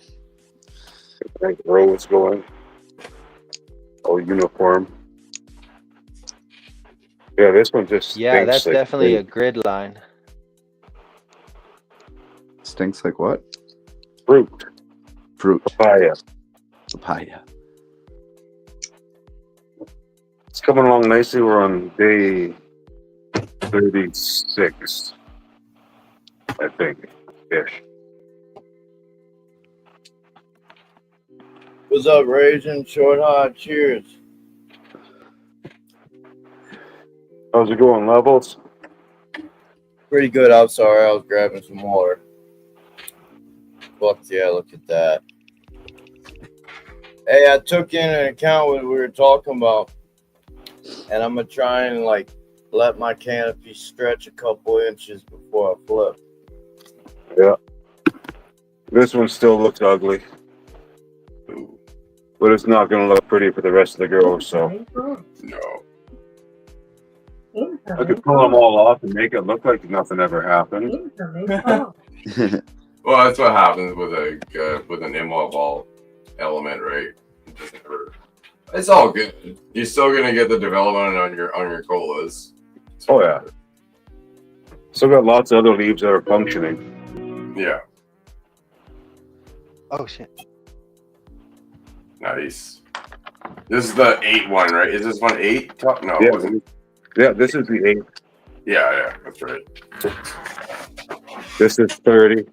Like roads going. All uniform. Yeah, this one just Yeah, stinks that's like definitely a fruit. grid line. Stinks like what? Fruit. Fruit. Papaya. Papaya. It's coming along nicely. We're on day 36, I think, ish. What's up, Raisin? Short hot, cheers. How's it going, Levels? Pretty good. I'm sorry, I was grabbing some water. Fuck yeah, look at that. Hey, I took into account what we were talking about, and I'm gonna try and like let my canopy stretch a couple inches before I flip. Yeah. This one still looks ugly, Ooh, but it's not going to look pretty for the rest of the girls, so. no. I could pull them all off and make it look like nothing ever happened. Well, that's what happens with a with an immobile element, right? It doesn't hurt. It's all good. You're still gonna get the development on your colas. Oh, yeah. Still got lots of other leaves that are functioning. Yeah. Oh, shit. Nice. This is the 8 one, right? Is this one 8? No. Yeah, yeah, this is the 8. Yeah, that's right. This is 30.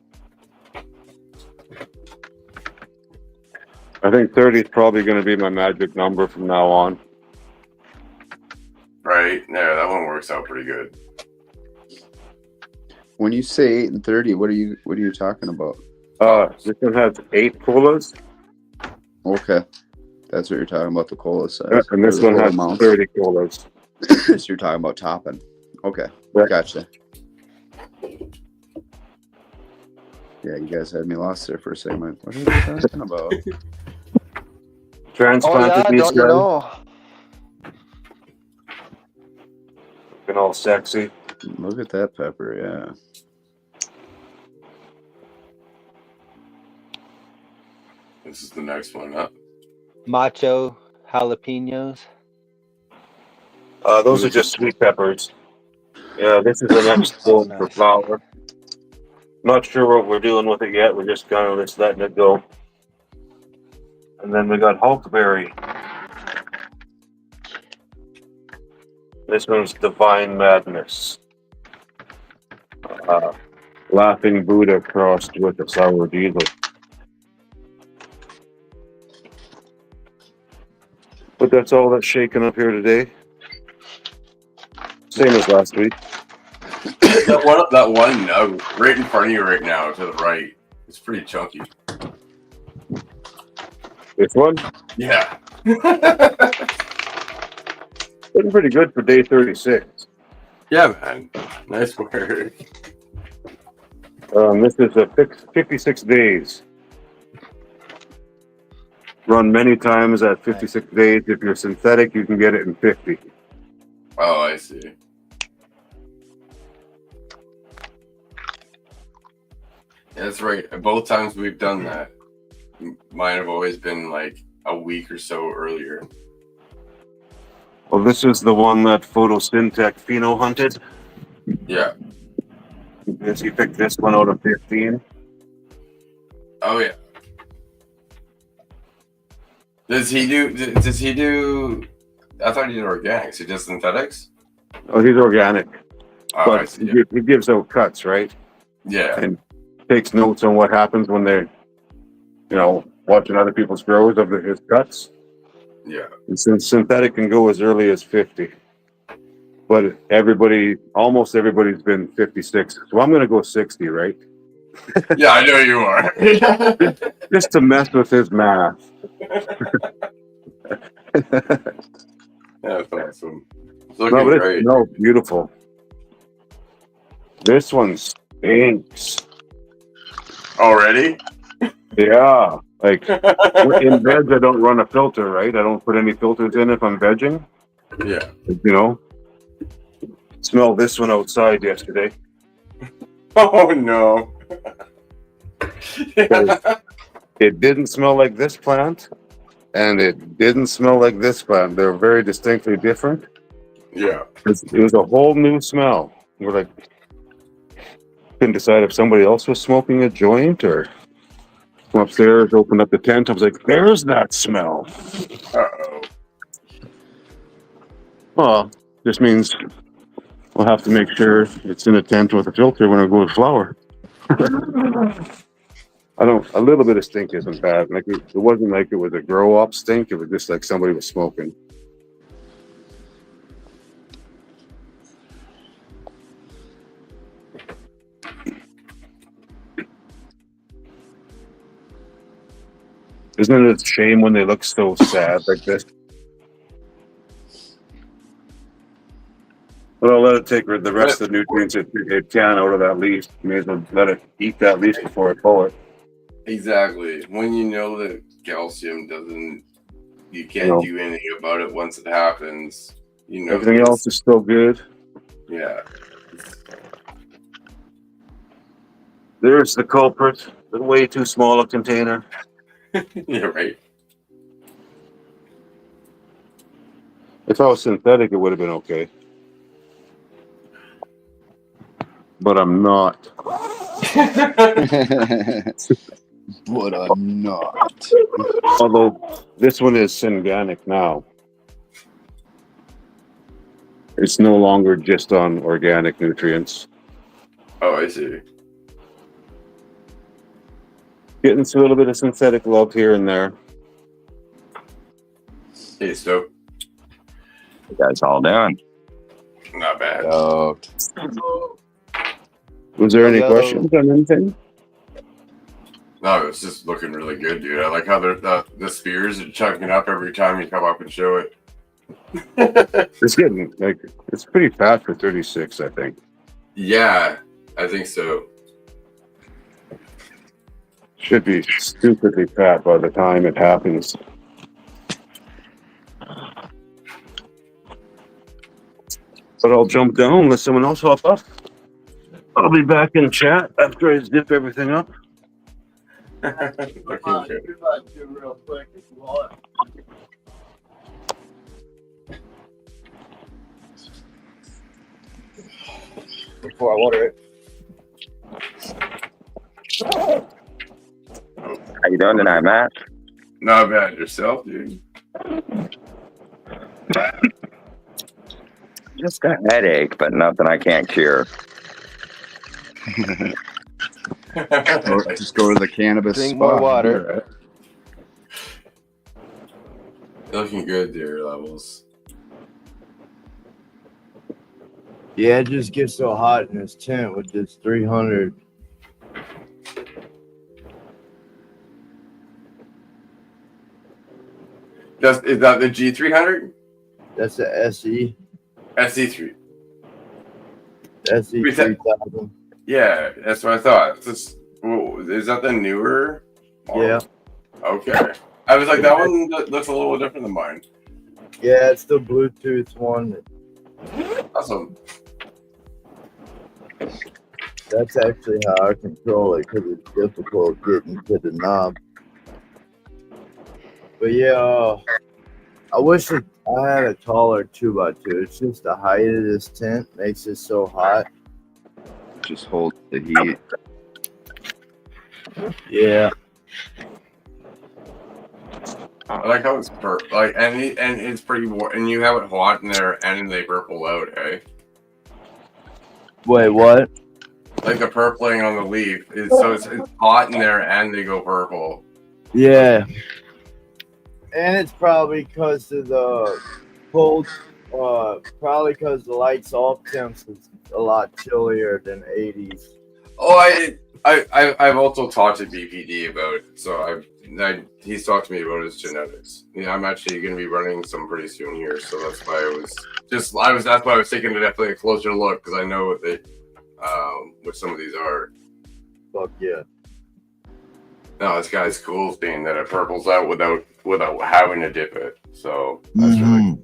I think 30 is probably going to be my magic number from now on. Right? Yeah, that one works out pretty good. When you say 8 and 30, what are you talking about? This one has 8 colas. Okay. That's what you're talking about, the cola size. And this Or the one cola has amounts. 30 colas. So you're talking about topping. Okay. Right. Gotcha. Yeah, you guys had me lost there for a second. What are you talking about? Transplanted these guys. know? Looking all sexy. Look at that pepper, yeah. This is the next one up. Macho jalapenos. Those are just sweet peppers. Yeah, this is the next one for Nice. flour. Not sure what we're doing with it yet. We're just kind of just letting it go. And then we got Hulkberry. This one's Divine Madness. Laughing Buddha crossed with a sour diesel. But that's all that's shaking up here today. Same as last week. that one right in front of you right now to the right. It's pretty chunky. This one? Yeah. Looking pretty good for day 36. Yeah, man. Nice work. This is a 56 days. run many times at 56 days. If you're synthetic, you can get it in 50. Oh, I see. That's right. Both times we've done that, mine have always been like a week or so earlier. Well, this is the one that Photosyntec Pheno hunted. Yeah. Yes, he picked this one out of 15. Oh yeah. Does he do? I thought he did organics. He does synthetics. Oh, he's organic, Oh, I but see. he gives out cuts, right? Yeah. And takes notes on what happens when they're, watching other people's grows of his cuts. Yeah. And since synthetic can go as early as 50, but almost everybody's been 56. So I'm going to go 60, right? Yeah, I know you are. Just to mess with his math. That's awesome. It's looking great. No, beautiful. This one stinks. Already? Yeah. Like in veg, I don't run a filter, right? I don't put any filters in if I'm vegging. Yeah. Smell this one outside yesterday. Oh no. It didn't smell like this plant, and it didn't smell like this plant. They're very distinctly different. Yeah. It was a whole new smell. We're like, couldn't decide if somebody else was smoking a joint or come upstairs, opened up the tent. I was like, there's that smell. Uh-oh. Well, this means we'll have to make sure it's in a tent with a filter when I go to flower. A little bit of stink isn't bad. Like it wasn't like it was a grow up stink. It was just like somebody was smoking. Isn't it a shame when they look so sad like this? But I'll let it take the rest of the nutrients it can out of that leaf. May as well let it eat that leaf before I pull it. Exactly. When you know that calcium you can't do anything about it once it happens. Everything else is still good. Yeah. There's the culprit. The way too small a container. Yeah, right. If I was synthetic, it would have been okay. But I'm not. But I'm not. Although this one is Syngonic now. It's no longer just on organic nutrients. Oh, I see. Getting a little bit of synthetic love here and there. Hey, Stoke. You guys all doing? Not bad. Was there any questions on anything? No, it's just looking really good, dude. I like how the spheres are chunking up every time you come up and show it. It's getting it's pretty fat for 36, I think. Yeah, I think so. Should be stupidly fat by the time it happens. But I'll jump down, let someone else hop up. I'll be back in chat after I zip everything up. Looking good. Real quick if you want. Before I water it. How you doing tonight, Matt? Not bad yourself, dude. Just a headache, but nothing I can't cure. Just go to the cannabis Drink spot. more water. Looking good, deer levels. Yeah, it just gets so hot in this tent with this 300. Is that the G300? That's the SE. SE3. SE 3000. Yeah, that's what I thought. Is that the newer model? Yeah. Okay. I was like, that one looks a little different than mine. Yeah, it's the Bluetooth one. Awesome. That's actually how I control it because it's difficult getting to the knob. But yeah, I wish I had a taller 2x2. It's just the height of this tent makes it so hot. Just hold the heat. Yeah. I like how it's like, and it's pretty warm, and you have it hot in there, and they purple out, hey? Wait, what? Like the purpling on the leaf is so it's hot in there, and they go purple. Yeah. And it's probably because of the cold, probably because the lights off temps is a lot chillier than 80s. Oh, I've also talked to BPD about it, so he's talked to me about his genetics. Yeah, I'm actually going to be running some pretty soon here, so that's why that's why I was taking definitely a closer look because I know what some of these are. Fuck yeah. No, this guy's cool thing that it purples out without having to dip it. So that's really cool.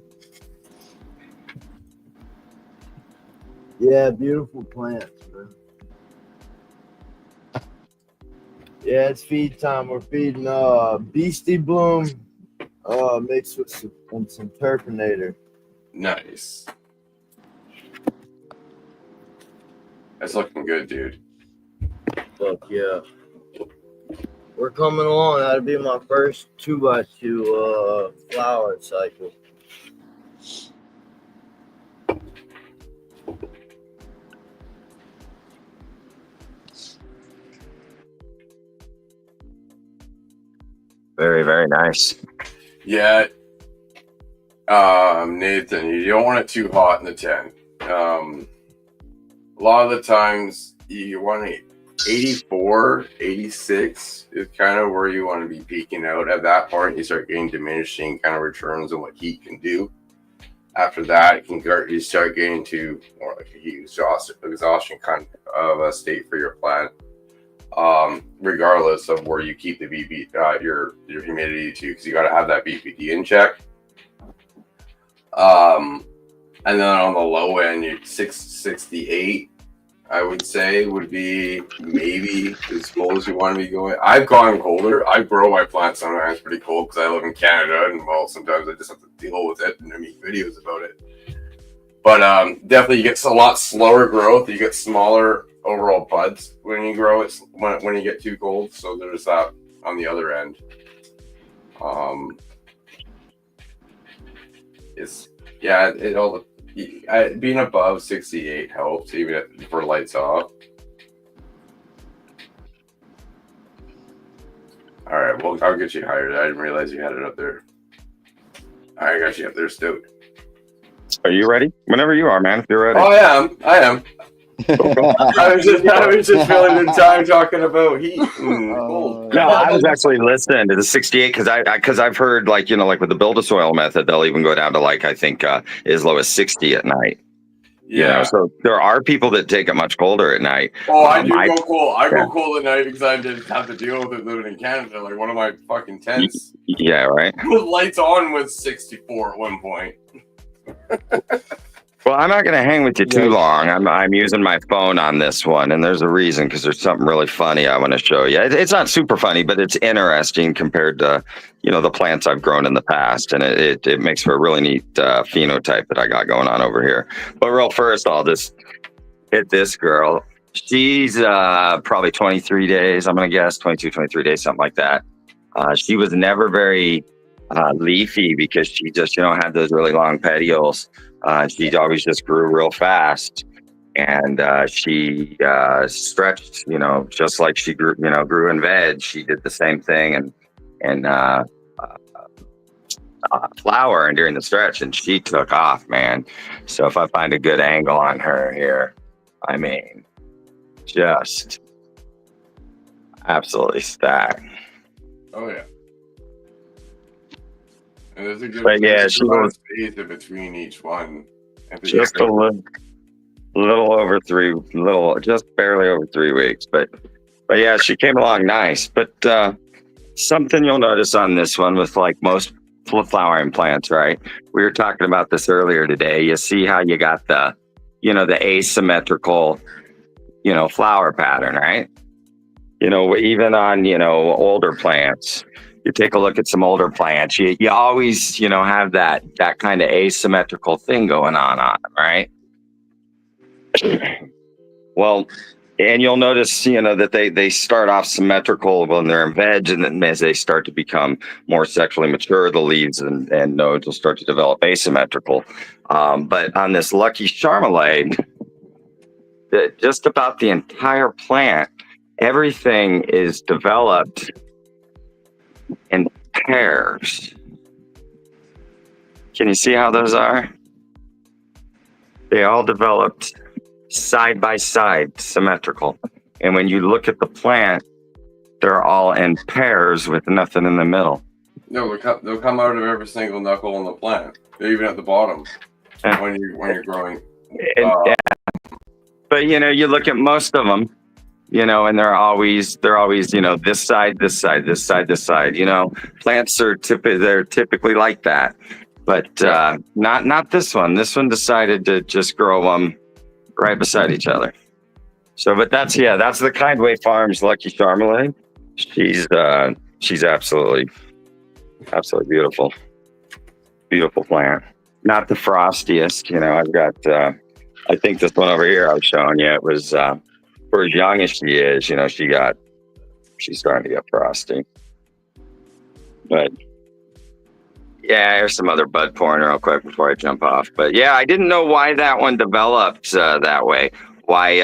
Yeah, beautiful plants, man. Yeah, it's feed time. We're feeding Beastie Bloom mixed with some Terpinator. Nice. That's looking good, dude. Fuck yeah. We're coming along. That'll be my first 2x2 flower cycle. Very, very nice. Yeah. Nathan, you don't want it too hot in the tent. A lot of the times you want it 84, 86 is kind of where you want to be peaking out. At that point, you start getting diminishing kind of returns on what heat can do. After that, you start getting to more like a heat exhaustion kind of a state for your plant. Regardless of where you keep the your humidity to, because you got to have that BPD in check. And then on the low end, 668, I would say, would be maybe as cold as you want to be going. I've gone colder. I grow my plants sometimes pretty cold because I live in Canada, and well, sometimes I just have to deal with it and I make videos about it. But definitely, you get a lot slower growth. You get smaller overall buds when you grow it when you get too cold. So there's that on the other end. Being above 68 helps even for lights off. All right, well, I'll get you higher. I didn't realize you had it up there. I got you up there, stoked. Are you ready? Whenever you are, man. If you're ready. Oh, I am. I was just feeling the time talking about heat and cold. No, I was actually listening to the 68 because I've heard like with the build a soil method, they'll even go down to like I think as low as 60 at night. Yeah. So there are people that take it much colder at night. Oh, I do go cool. I go cold at night because I didn't have to deal with it living in Canada. Like one of my fucking tents. Yeah, right. With lights on was 64 at one point. Well, I'm not going to hang with you too long. I'm using my phone on this one, and there's a reason because there's something really funny I want to show you. It's not super funny, but it's interesting compared to the plants I've grown in the past, and it makes for a really neat phenotype that I got going on over here. But real first, I'll just hit this girl. She's probably 23 days. I'm going to guess 22, 23 days, something like that. She was never very leafy because she just had those really long petioles. She always just grew real fast, and she stretched, just like she grew in veg. She did the same thing and flower and during the stretch, and she took off, man. So if I find a good angle on her here, I mean, just absolutely stacked. Oh yeah. And there's a good, she was space in between each one. Just a little over just barely over 3 weeks. But yeah, she came along nice. But something you'll notice on this one with like most flowering plants, right? We were talking about this earlier today. You see how you got the, the asymmetrical, flower pattern, right? Even on, older plants, you take a look at some older plants, you always, have that kind of asymmetrical thing going on, right? Well, and you'll notice, that they start off symmetrical when they're in veg, and then as they start to become more sexually mature, the leaves and nodes will start to develop asymmetrical. But on this Lucky Charmelade, just about the entire plant, everything is developed in pairs. Can you see how those are? They all developed side by side, symmetrical. And when you look at the plant, they're all in pairs with nothing in the middle. No, they'll come out of every single knuckle on the plant. They're even at the bottom when you're growing. But you look at most of them, and they're always this side, this side, this side, this side. Plants are typically like that, but not this one. This one decided to just grow them right beside each other. So, but that's the Kindway Farms Lucky Charmelade. She's absolutely beautiful plant. Not the frostiest, I've got I think this one over here I was showing you, it was for as young as she is, she's starting to get frosty. But yeah, there's some other bud pouring real quick before I jump off. But yeah, I didn't know why that one developed that way. Why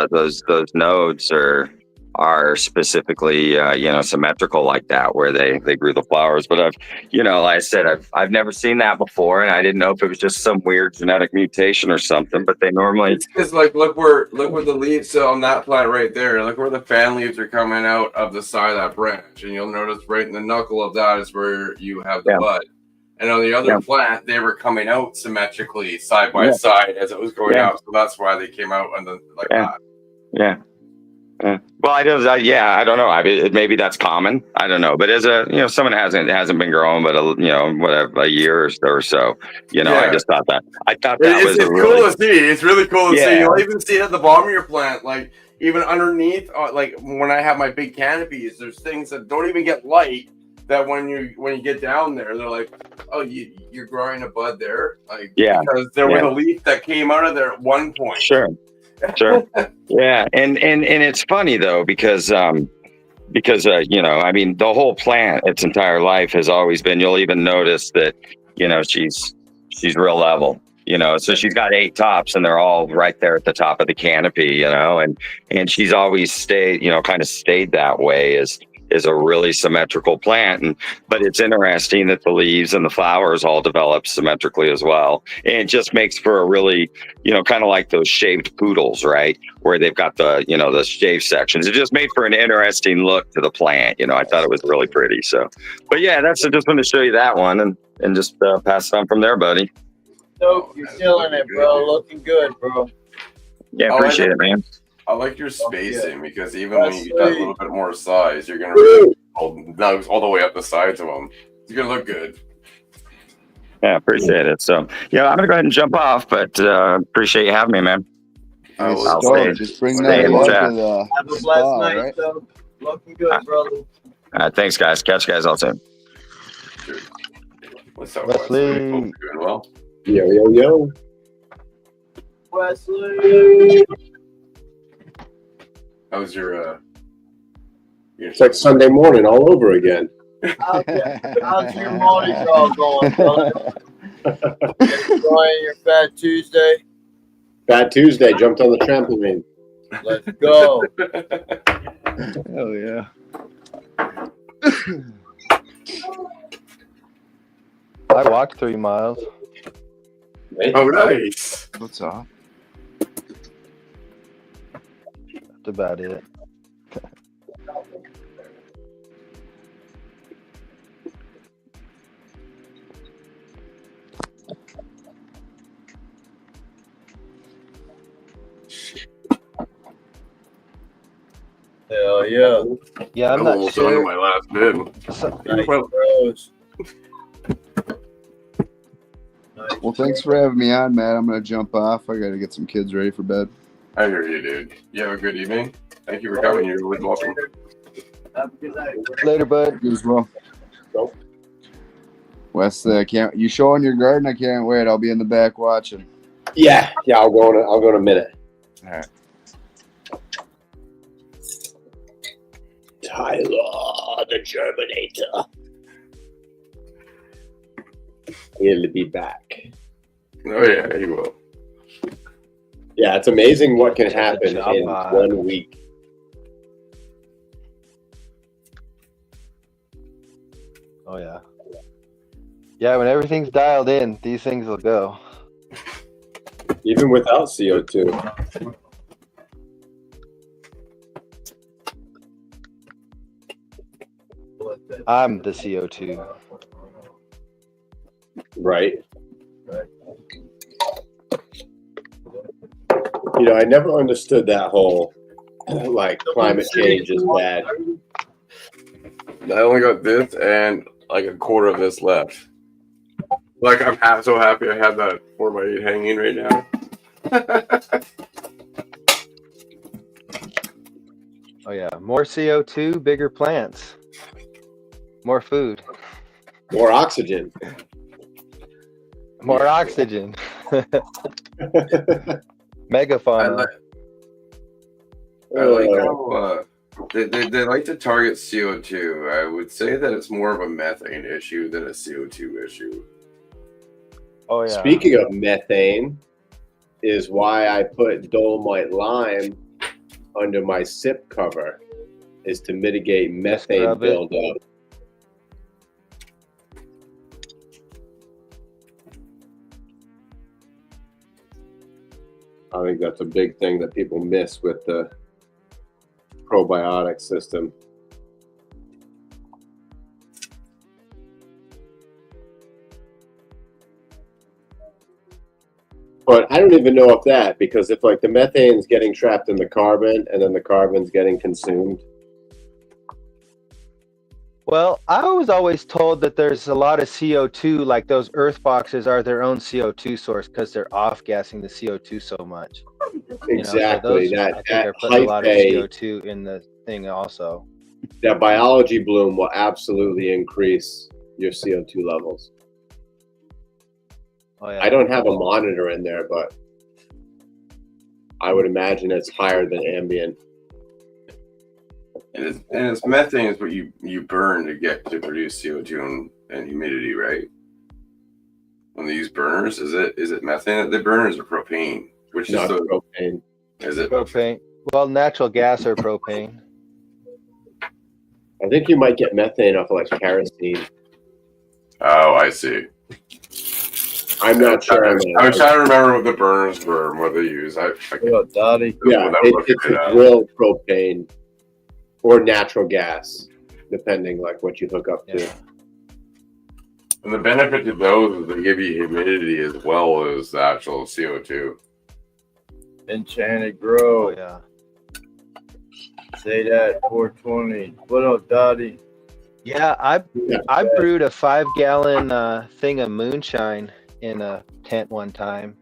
those nodes are specifically symmetrical like that, where they grew the flowers. But like I said, I've never seen that before, and I didn't know if it was just some weird genetic mutation or something. But they normally, it's because like look where the leaves. So on that plant right there, look where the fan leaves are coming out of the side of that branch, and you'll notice right in the knuckle of that is where you have the bud. And on the other plant, they were coming out symmetrically side by side as it was going out. So that's why they came out and then like that. Yeah. Well, I don't know. Maybe that's common. I don't know. But as someone hasn't been growing, but a year or so, I just thought that. I thought that was cool to see. It's really cool to see. You'll even see it at the bottom of your plant, like even underneath. Like when I have my big canopies, there's things that don't even get light. That when you get down there, they're like, oh, you're growing a bud there, like because there was a leaf that came out of there at one point. Sure. Yeah, and it's funny though because I mean the whole plant, its entire life has always been. You'll even notice that she's real level. So she's got 8 tops, and they're all right there at the top of the canopy. And she's always stayed kind of stayed that way is a really symmetrical plant. But it's interesting that the leaves and the flowers all develop symmetrically as well. And it just makes for a really, kind of like those shaved poodles, right? Where they've got the, the shaved sections. It just made for an interesting look to the plant. I thought it was really pretty. So, but yeah, I just wanted to show you that one and just pass it on from there, buddy. Nope, you're killing it, bro. Looking good, bro. Yeah, appreciate it, man. I like your spacing because even when you get a little bit more size, you're gonna really all the way up the sides of them. It's gonna look good. Yeah, appreciate it. So yeah, I'm gonna go ahead and jump off, but appreciate you having me, man. I'll stay. Just bring that in to chat. the Have a blessed spa, night, right? though. Looking good, brother. All right, thanks, guys. Catch you guys all soon. What's up, Wesley? Wesley? Hope you're doing well. Yo. Wesley. How's your It's like Sunday morning all over again. How's your morning all going, brother? Enjoying your Fat Tuesday? Fat Tuesday, jumped on the trampoline. Let's go. Hell yeah. I walked 3 miles. Oh, nice. What's up? That's about it. Hell yeah. Yeah, I'm I'm not almost done with sure. my last bid. So- Nice Well, bros. Nice. Well, thanks for having me on, Matt. I'm gonna jump off. I gotta get some kids ready for bed. I hear you, dude. You have a good evening. Thank you for coming. You're always welcome. Have a good night. Later, bud. You as well. Wes, you showing your garden? I can't wait. I'll be in the back watching. Yeah, I'll go in a minute. All right. Tyler, the Germinator. He'll be back. Oh yeah, he will. Yeah, it's amazing what can Such a happen job, in 1 week. Oh yeah. Yeah, when everything's dialed in, these things will go. Even without CO2. I'm the CO2. Right. You know, I never understood that whole like climate change is bad. I only got this and like a quarter of this left. Like I'm so happy I have that 4x8 hanging right now. Oh yeah, more CO2, bigger plants, more food, More oxygen. more oxygen, megafauna. I like how they like to target CO2. I would say that it's more of a methane issue than a CO2 issue. Oh yeah. Speaking of methane, is why I put dolomite lime under my SIP cover, is to mitigate methane Scrub it. buildup. I think that's a big thing that people miss with the probiotic system. But I don't even know if that, because if like the methane's getting trapped in the carbon and then the carbon's getting consumed. Well, I was always told that there's a lot of CO2, like those earth boxes are their own CO2 source because they're off gassing the CO2 so much. Exactly. So those, I think, that are putting a lot of hyphae, CO2 in the thing also. that biology bloom will absolutely increase your CO2 levels. Oh yeah. I don't have a monitor in there, but I would imagine it's higher than ambient. And it's methane is what you burn to produce CO2 and humidity, right? When they use burners, is it methane that they burn, or is it propane? Which Not is the propane. is it? Propane. Well, natural gas or propane. I think you might get methane off of like kerosene. Oh, I see. I'm not sure. I was trying to remember what the burners were and what they use. What up, Dottie? Yeah, without looking it's it a up. real propane or natural gas, depending like what you hook up to. Yeah. And the benefit to those is they give you humidity as well as the actual CO2. Enchanted Oh Grove. yeah. Say that 420. What up, Dottie? Yeah, I brewed a 5-gallon thing of moonshine in a tent one time,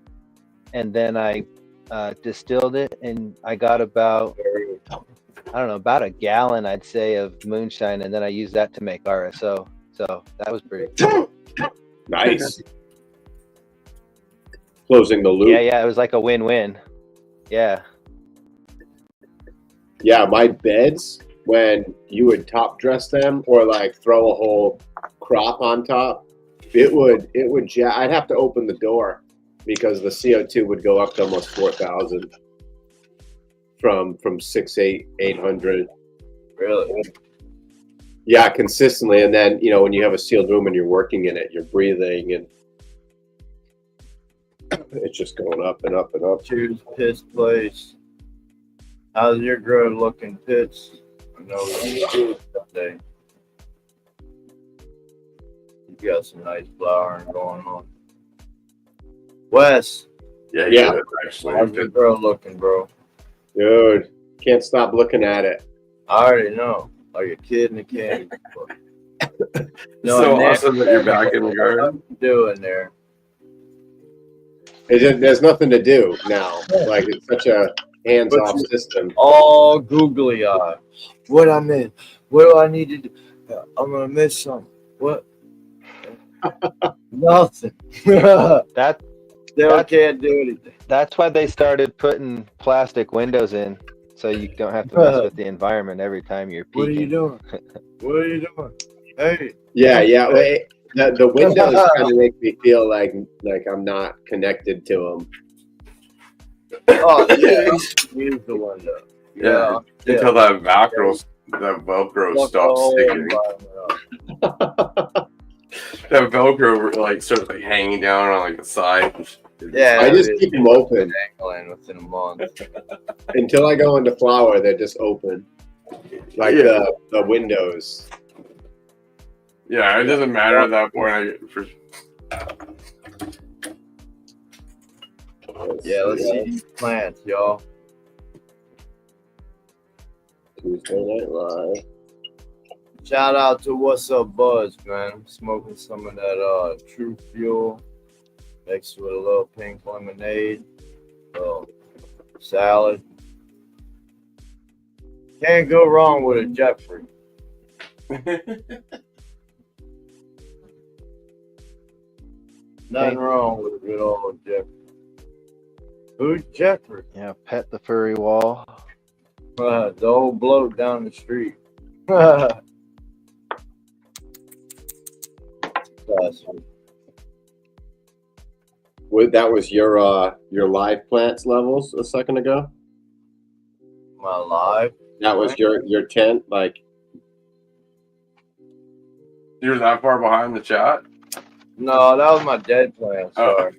and then I distilled it, and I got about about a gallon, I'd say, of moonshine, and then I used that to make RSO. So that was pretty cool. Nice. Closing the loop. Yeah, it was like a win-win. Yeah. Yeah, my beds, when you would top dress them or like throw a whole crop on top, I'd have to open the door because the CO2 would go up to almost 4,000 from 800. Really? Yeah, consistently. And then, when you have a sealed room and you're working in it, you're breathing and it's just going up and up and up. Choose Piss Place. How's your grow looking, Pitts? I know you do someday. You got some nice flowering going on. Wes, Yeah, Yeah. actually. how's your grow looking, bro? Dude, can't stop looking at it. I already know. Like a kid in a candy store. So Nick, awesome that you're back in the what garden. I'm doing there. There's nothing to do now. Like it's such a hands-off system. All googly eyed. What I miss? What do I need to do? I'm gonna miss something. What? Nothing. That Still can't do anything. that's why they started putting plastic windows in, so you don't have to mess with the environment every time you're What are you peeking. doing? What are you doing? Hey. Yeah. Wait, the windows kind of make me feel like I'm not connected to them. Oh yeah. Use the window. Yeah. Until that Velcro stops sticking. That Velcro like starts like hanging down on like the side. Yeah. I just keep them open Dangling within a month. until I go into flower. They're just open, like the windows. Yeah, it doesn't matter at that point. Yeah, let's see these plants, y'all. Tuesday Night Live. Shout out to What's Up Buzz, man. I'm smoking some of that True Fuel mixed with a little pink lemonade, salad. Can't go wrong with a Jeffrey. Nothing wrong with a good old Jeffrey. Who's Jeffrey? Yeah, pet the furry wall. The old bloke down the street. That was your live plants levels a second ago. My live. That was your tent, like. You're that far behind the chat? No, that was my dead plant. Sorry.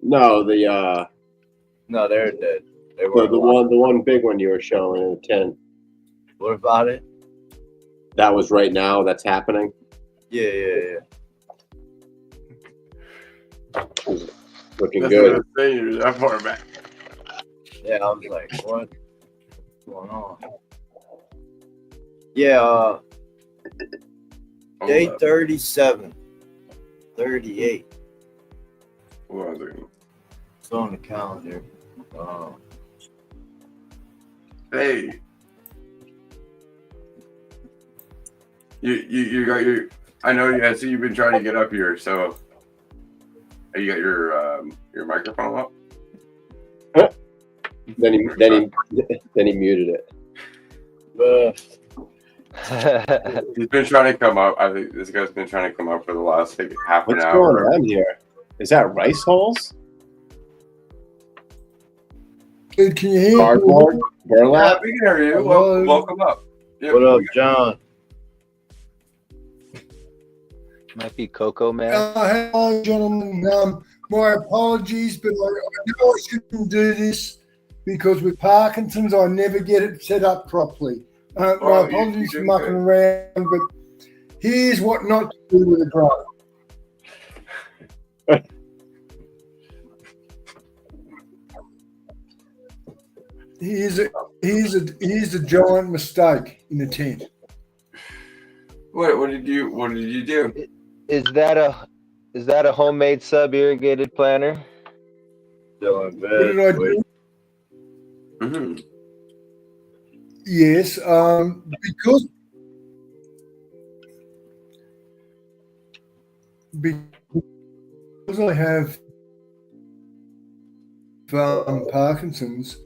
No, No, they're dead. They the were the one big one you were showing in the tent. What about it? That was right now. That's happening. Yeah. Looking That's good. what I'm saying, you're that far back. Yeah, I was like, what's going on? Yeah, day 37, 38. What was it? It's on the calendar. Hey. You got your. I know. I see you've been trying to get up here. So, you got your microphone up? Then he muted it. He's been trying to come up. I think this guy's been trying to come up for the last like half an What's hour. going on here? Is that rice hulls? Dude, can you hear Cardboard? me? Yeah, Burlap? we can hear you. Hello? Welcome up. Yeah, What up, John? Might be Coco Man. Hello, gentlemen. My apologies, but I know I shouldn't do this because with Parkinson's, I never get it set up properly. My apologies for mucking around, but here's what not to do with a grower. Here's a giant mistake in the tent. What did you do? Is that a homemade sub irrigated planter? Still in bed. What did I do? Mm-hmm. Yes, because I have Parkinson's,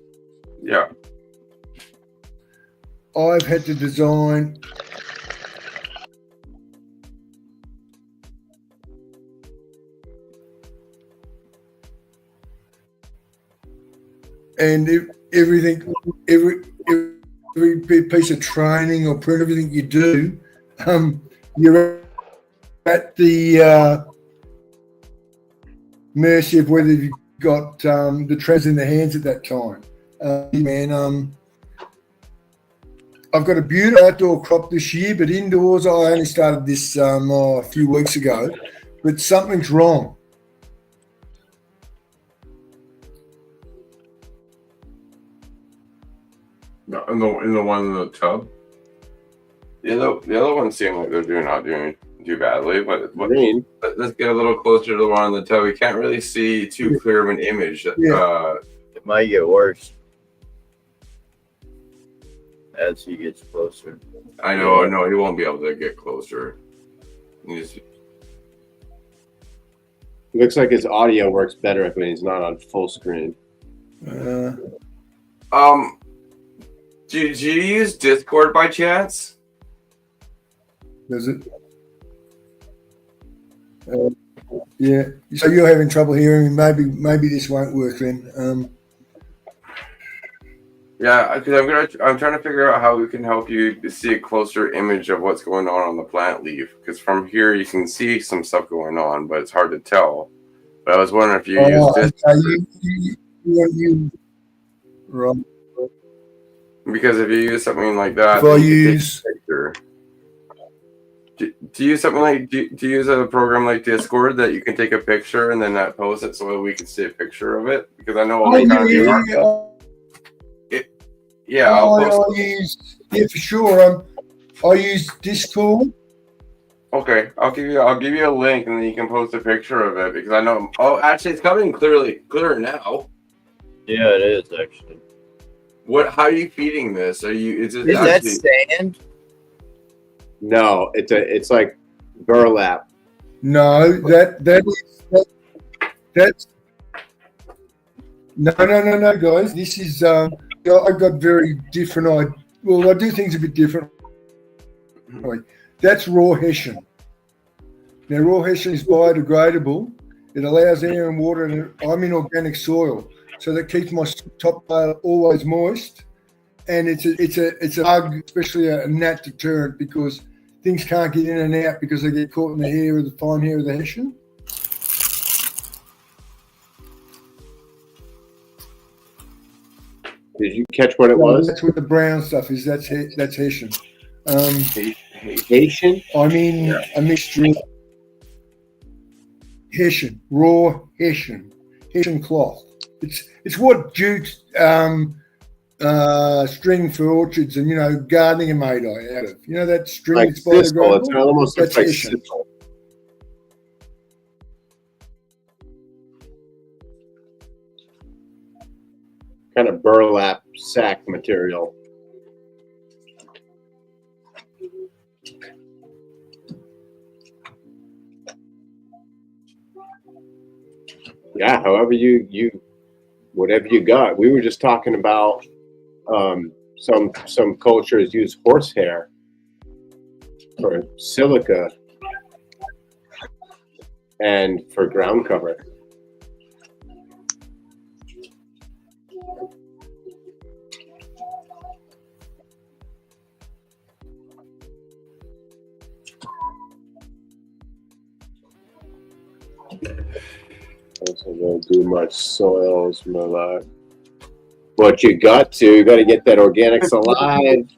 Yeah. I've had to design and every piece of training or print, everything you do, you're at the mercy of whether you've got the trends in the hands at that time. I've got a beautiful outdoor crop this year, but indoors I only started this a few weeks ago. But something's wrong. In the one in the tub. The other ones seem like they're not doing too badly, but Green. let's get a little closer to the one in the tub. We can't really see too clear of an image. Yeah. It might get worse as he gets closer. I know, he won't be able to get closer. Looks like his audio works better when he's not on full screen. Do you use Discord by chance? Does it? Yeah. So you're having trouble hearing me. Maybe this won't work then. Yeah, because I'm trying to figure out how we can help you to see a closer image of what's going on the plant leaf. Because from here you can see some stuff going on, but it's hard to tell. But I was wondering if you use this. Right. Because if you use something like that, If I use. Do you use something like do you use a program like Discord that you can take a picture and then that post it so that we can see a picture of it? Because I know I'll use for sure. I use Discord. Okay, I'll give you a link and then you can post a picture of it because I know. Oh, actually, it's coming clearer now. Yeah, it is actually. How are you feeding this? Is that sand? No, it's like burlap. No, that's no, guys. This is I've got very different. I do things a bit different. That's raw hessian. Now, raw hessian is biodegradable. It allows air and water, and I'm in organic soil, so that keeps my top layer always moist. And it's a bug, especially a gnat deterrent, because things can't get in and out because they get caught in the hair of the fine hair of the hessian. Did you catch what it was? That's what the brown stuff is. That's hessian. Haitian? I mean, a mixture of hessian, raw hessian cloth. It's what jute string for orchards and gardening are made out of. That string Like that's biodegradable. It's almost That's like hessian. sisal. Kind of burlap sack material. Yeah, however you whatever you got. We were just talking about some cultures use horsehair for silica and for ground cover. Also don't do much soils, my life. But you got to get that organics alive.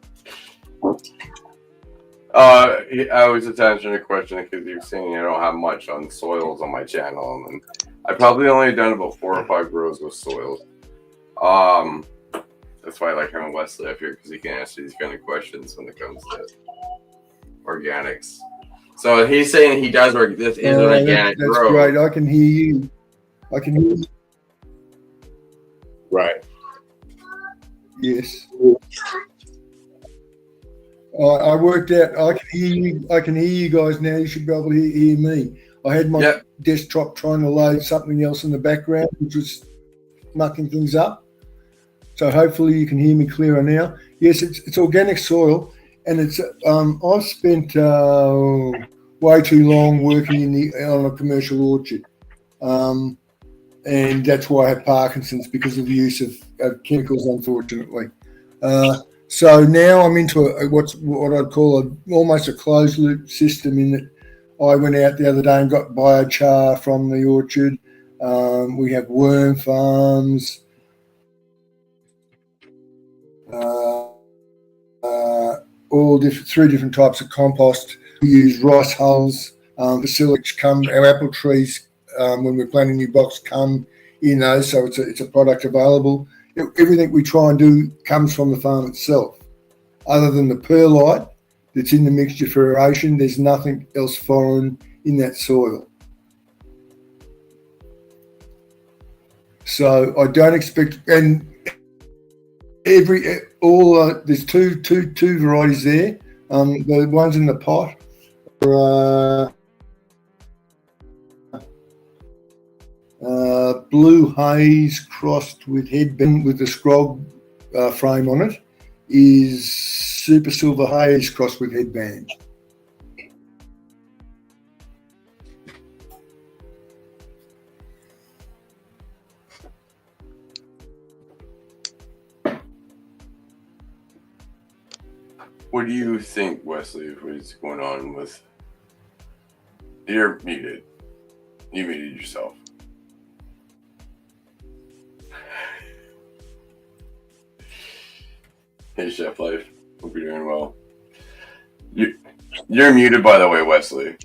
I was just answering a question because you're saying I don't have much on soils on my channel, and I probably only done about 4 or 5 rows with soils. That's why I like having Wesley up here because he can answer these kind of questions when it comes to organics. So he's saying he does work. This is an organic That's grow. great. I can hear you. Right. Yes. I worked out. I can hear you guys now. You should be able to hear me. I had my desktop trying to load something else in the background, which was mucking things up. So hopefully you can hear me clearer now. Yes, it's organic soil, and it's. I've spent way too long working on a commercial orchard, and that's why I have Parkinson's because of the use of chemicals, unfortunately. So now I'm into what I'd call almost a closed loop system, in that I went out the other day and got biochar from the orchard. We have worm farms. All 3 different types of compost. We use rice hulls, facilities our apple trees when we're planting new box come in those, so it's a product available. everything we try and do comes from the farm itself. Other than the perlite that's in the mixture for aeration, there's nothing else foreign in that soil. So I don't expect, and there's two varieties there. The ones in the pot are blue haze crossed with headband with the scrog frame on it is super silver haze crossed with headband. What do you think, Wesley, what's going on with... You're muted. You muted yourself. Hey, Chef Life. Hope you're doing well. You're muted, by the way, Wesley.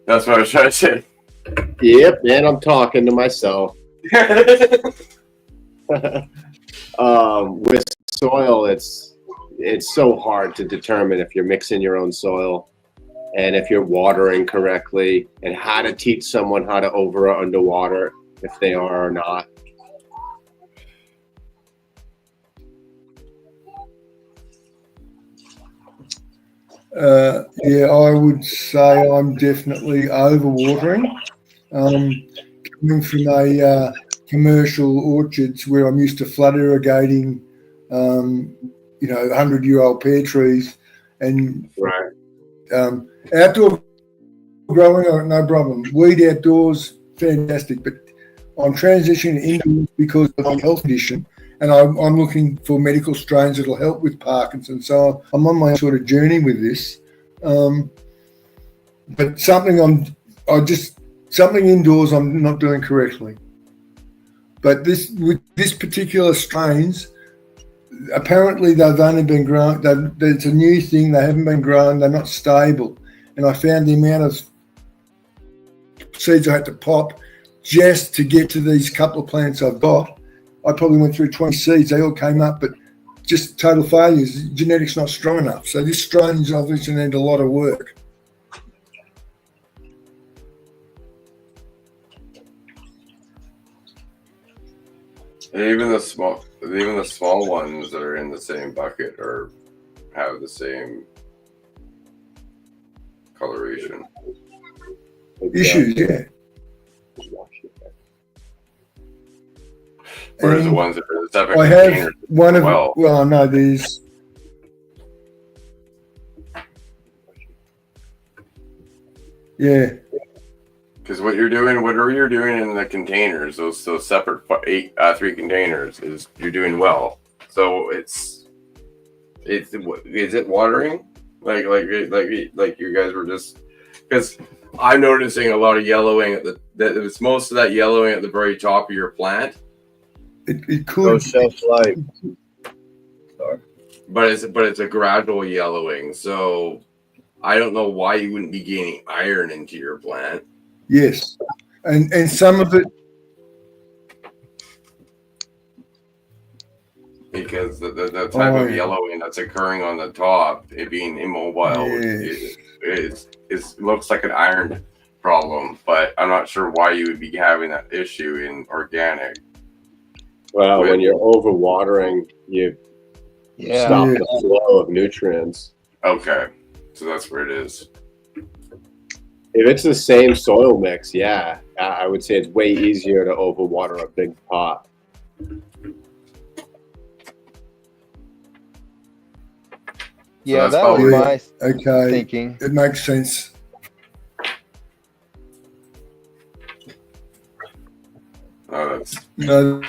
That's what I was trying to say. Yep, man, I'm talking to myself. With soil, it's so hard to determine if you're mixing your own soil and if you're watering correctly and how to teach someone how to over or underwater if they are or not. Yeah, I would say I'm definitely overwatering. Coming from a commercial orchards where I'm used to flood irrigating, 100-year-old pear trees, and Right. Outdoor growing, no problem. Weed outdoors, fantastic. But I'm transitioning indoors because of my health condition, and I'm looking for medical strains that'll help with Parkinson's. So I'm on my sort of journey with this. But something indoors I'm not doing correctly. But with this particular strains, apparently they've only been grown. It's a new thing. They haven't been grown. They're not stable. And I found the amount of seeds I had to pop just to get to these couple of plants I've got. I probably went through 20 seeds. They all came up, but just total failures. Genetics not strong enough. So this strain's obviously need a lot of work. Even the small ones that are in the same bucket or have the same coloration. Issues, yeah. Whereas the ones that are the separate I have containers one of well. no, there's yeah. Because whatever you're doing in the containers, those separate 3 containers, is you're doing well. So is it watering? Like you guys were just, because I'm noticing a lot of yellowing that it's most of that yellowing at the very top of your plant. It could. No shelf life. Sorry. But it's a gradual yellowing. So I don't know why you wouldn't be gaining iron into your plant. Yes, and some of it because the type of yellowing that's occurring on the top, it being immobile, yes. it looks like an iron problem. But I'm not sure why you would be having that issue in organic. Well, when you're overwatering, you stop the flow of nutrients. Okay, so that's where it is. If it's the same soil mix, yeah, I would say it's way easier to overwater a big pot. Yeah, that's that was probably my thinking. It makes sense. No,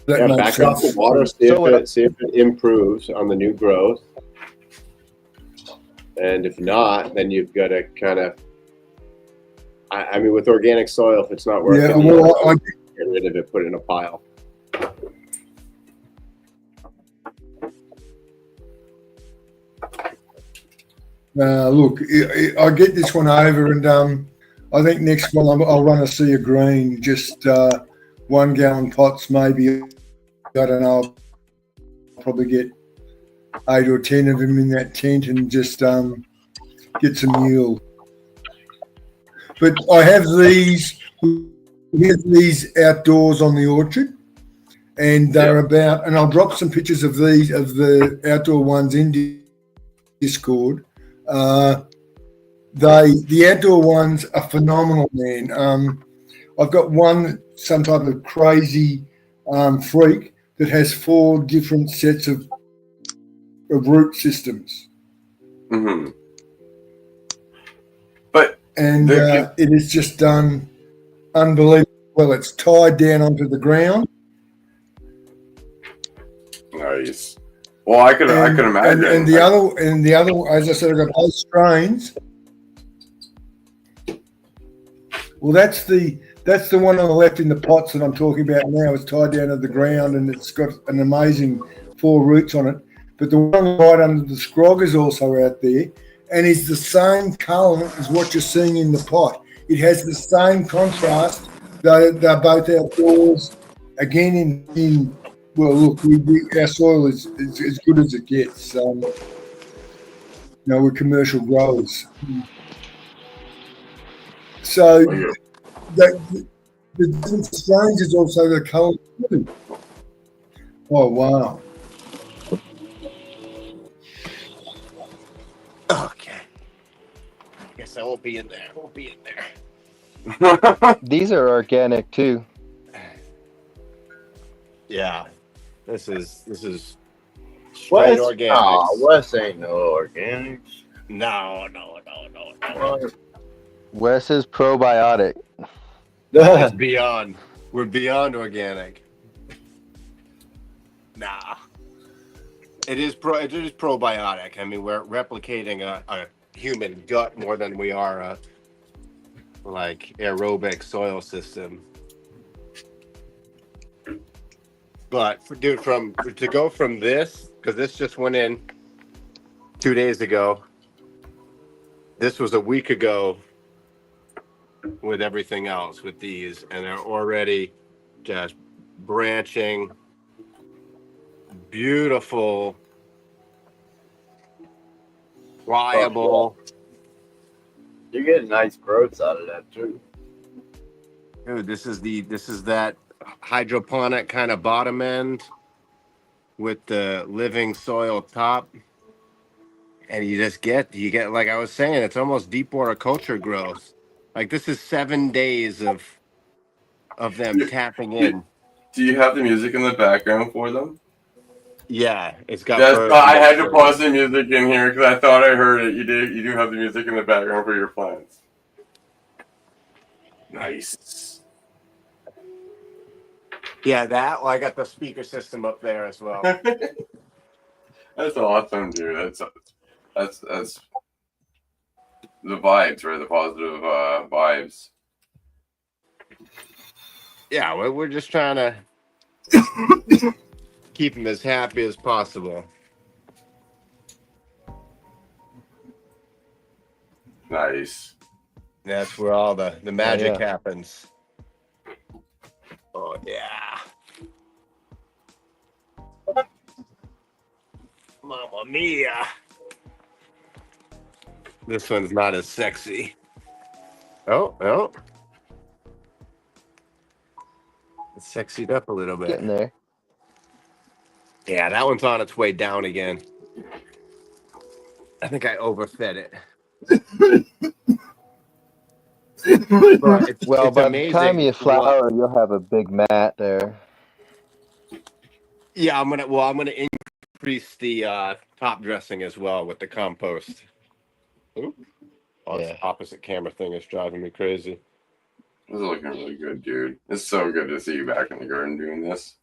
that makes back off the sense. water, see if it improves on the new growth. And if not, then you've got to kind of, I mean, with organic soil, if it's not working, get rid of it, put it in a pile. Look, I get this one over, and I think next one I'll run a sea of green just 1 gallon pots, maybe. I don't know. I'll probably get 8 or 10 of them in that tent and just get some mule. But I have these. We have these outdoors on the orchard, and they're about. And I'll drop some pictures of these of the outdoor ones in Discord. The outdoor ones are phenomenal, man. I've got one, some type of crazy freak that has 4 different sets of root systems. Mm-hmm. But it is just done unbelievable. Well, it's tied down onto the ground. Nice. Well, I can imagine. And the other, as I said, I've got 8 strains. Well, that's the one on the left in the pots that I'm talking about now. It's tied down to the ground and it's got an amazing 4 roots on it. But the one right under the scrog is also out there and is the same colour as what you're seeing in the pot. It has the same contrast. They're both outdoors. Again, well, look, our soil is as good as it gets. We're commercial growers. So the different strains is also the colour too. Oh, wow. Okay. I guess I won't be in there. These are organic too. Yeah. This is straight organics. Oh, Wes ain't no organics. No. Wes is probiotic. It's beyond. We're beyond organic. Nah. It is probiotic. I mean, we're replicating a human gut more than we are a aerobic soil system. But dude, to go from this, because this just went in 2 days ago. This was a week ago with everything else with these, and they're already just branching. Beautiful, pliable. You're getting nice growths out of that too. Dude, this is that hydroponic kind of bottom end with the living soil top. And you get like I was saying, it's almost deep water culture growth. Like this is 7 days of them tapping in. Do you have the music in the background for them? Yeah, it's got. I had to pause the music in here because I thought I heard it. You do have the music in the background for your plants. Nice. Yeah, that. Well, I got the speaker system up there as well. That's awesome, dude. That's the vibes, right? The positive vibes. Yeah, we're just trying to keep them as happy as possible. Nice. That's where all the magic happens. Oh yeah. Mamma mia. This one's not as sexy. Oh. It's sexied up a little bit. Getting there. Yeah, that one's on its way down again. I think I overfed it. Well, by the time you flower, you'll have a big mat there. Yeah, I'm gonna increase the top dressing as well with the compost. Ooh. Oh, this opposite camera thing is driving me crazy. This is looking really good, dude. It's so good to see you back in the garden doing this.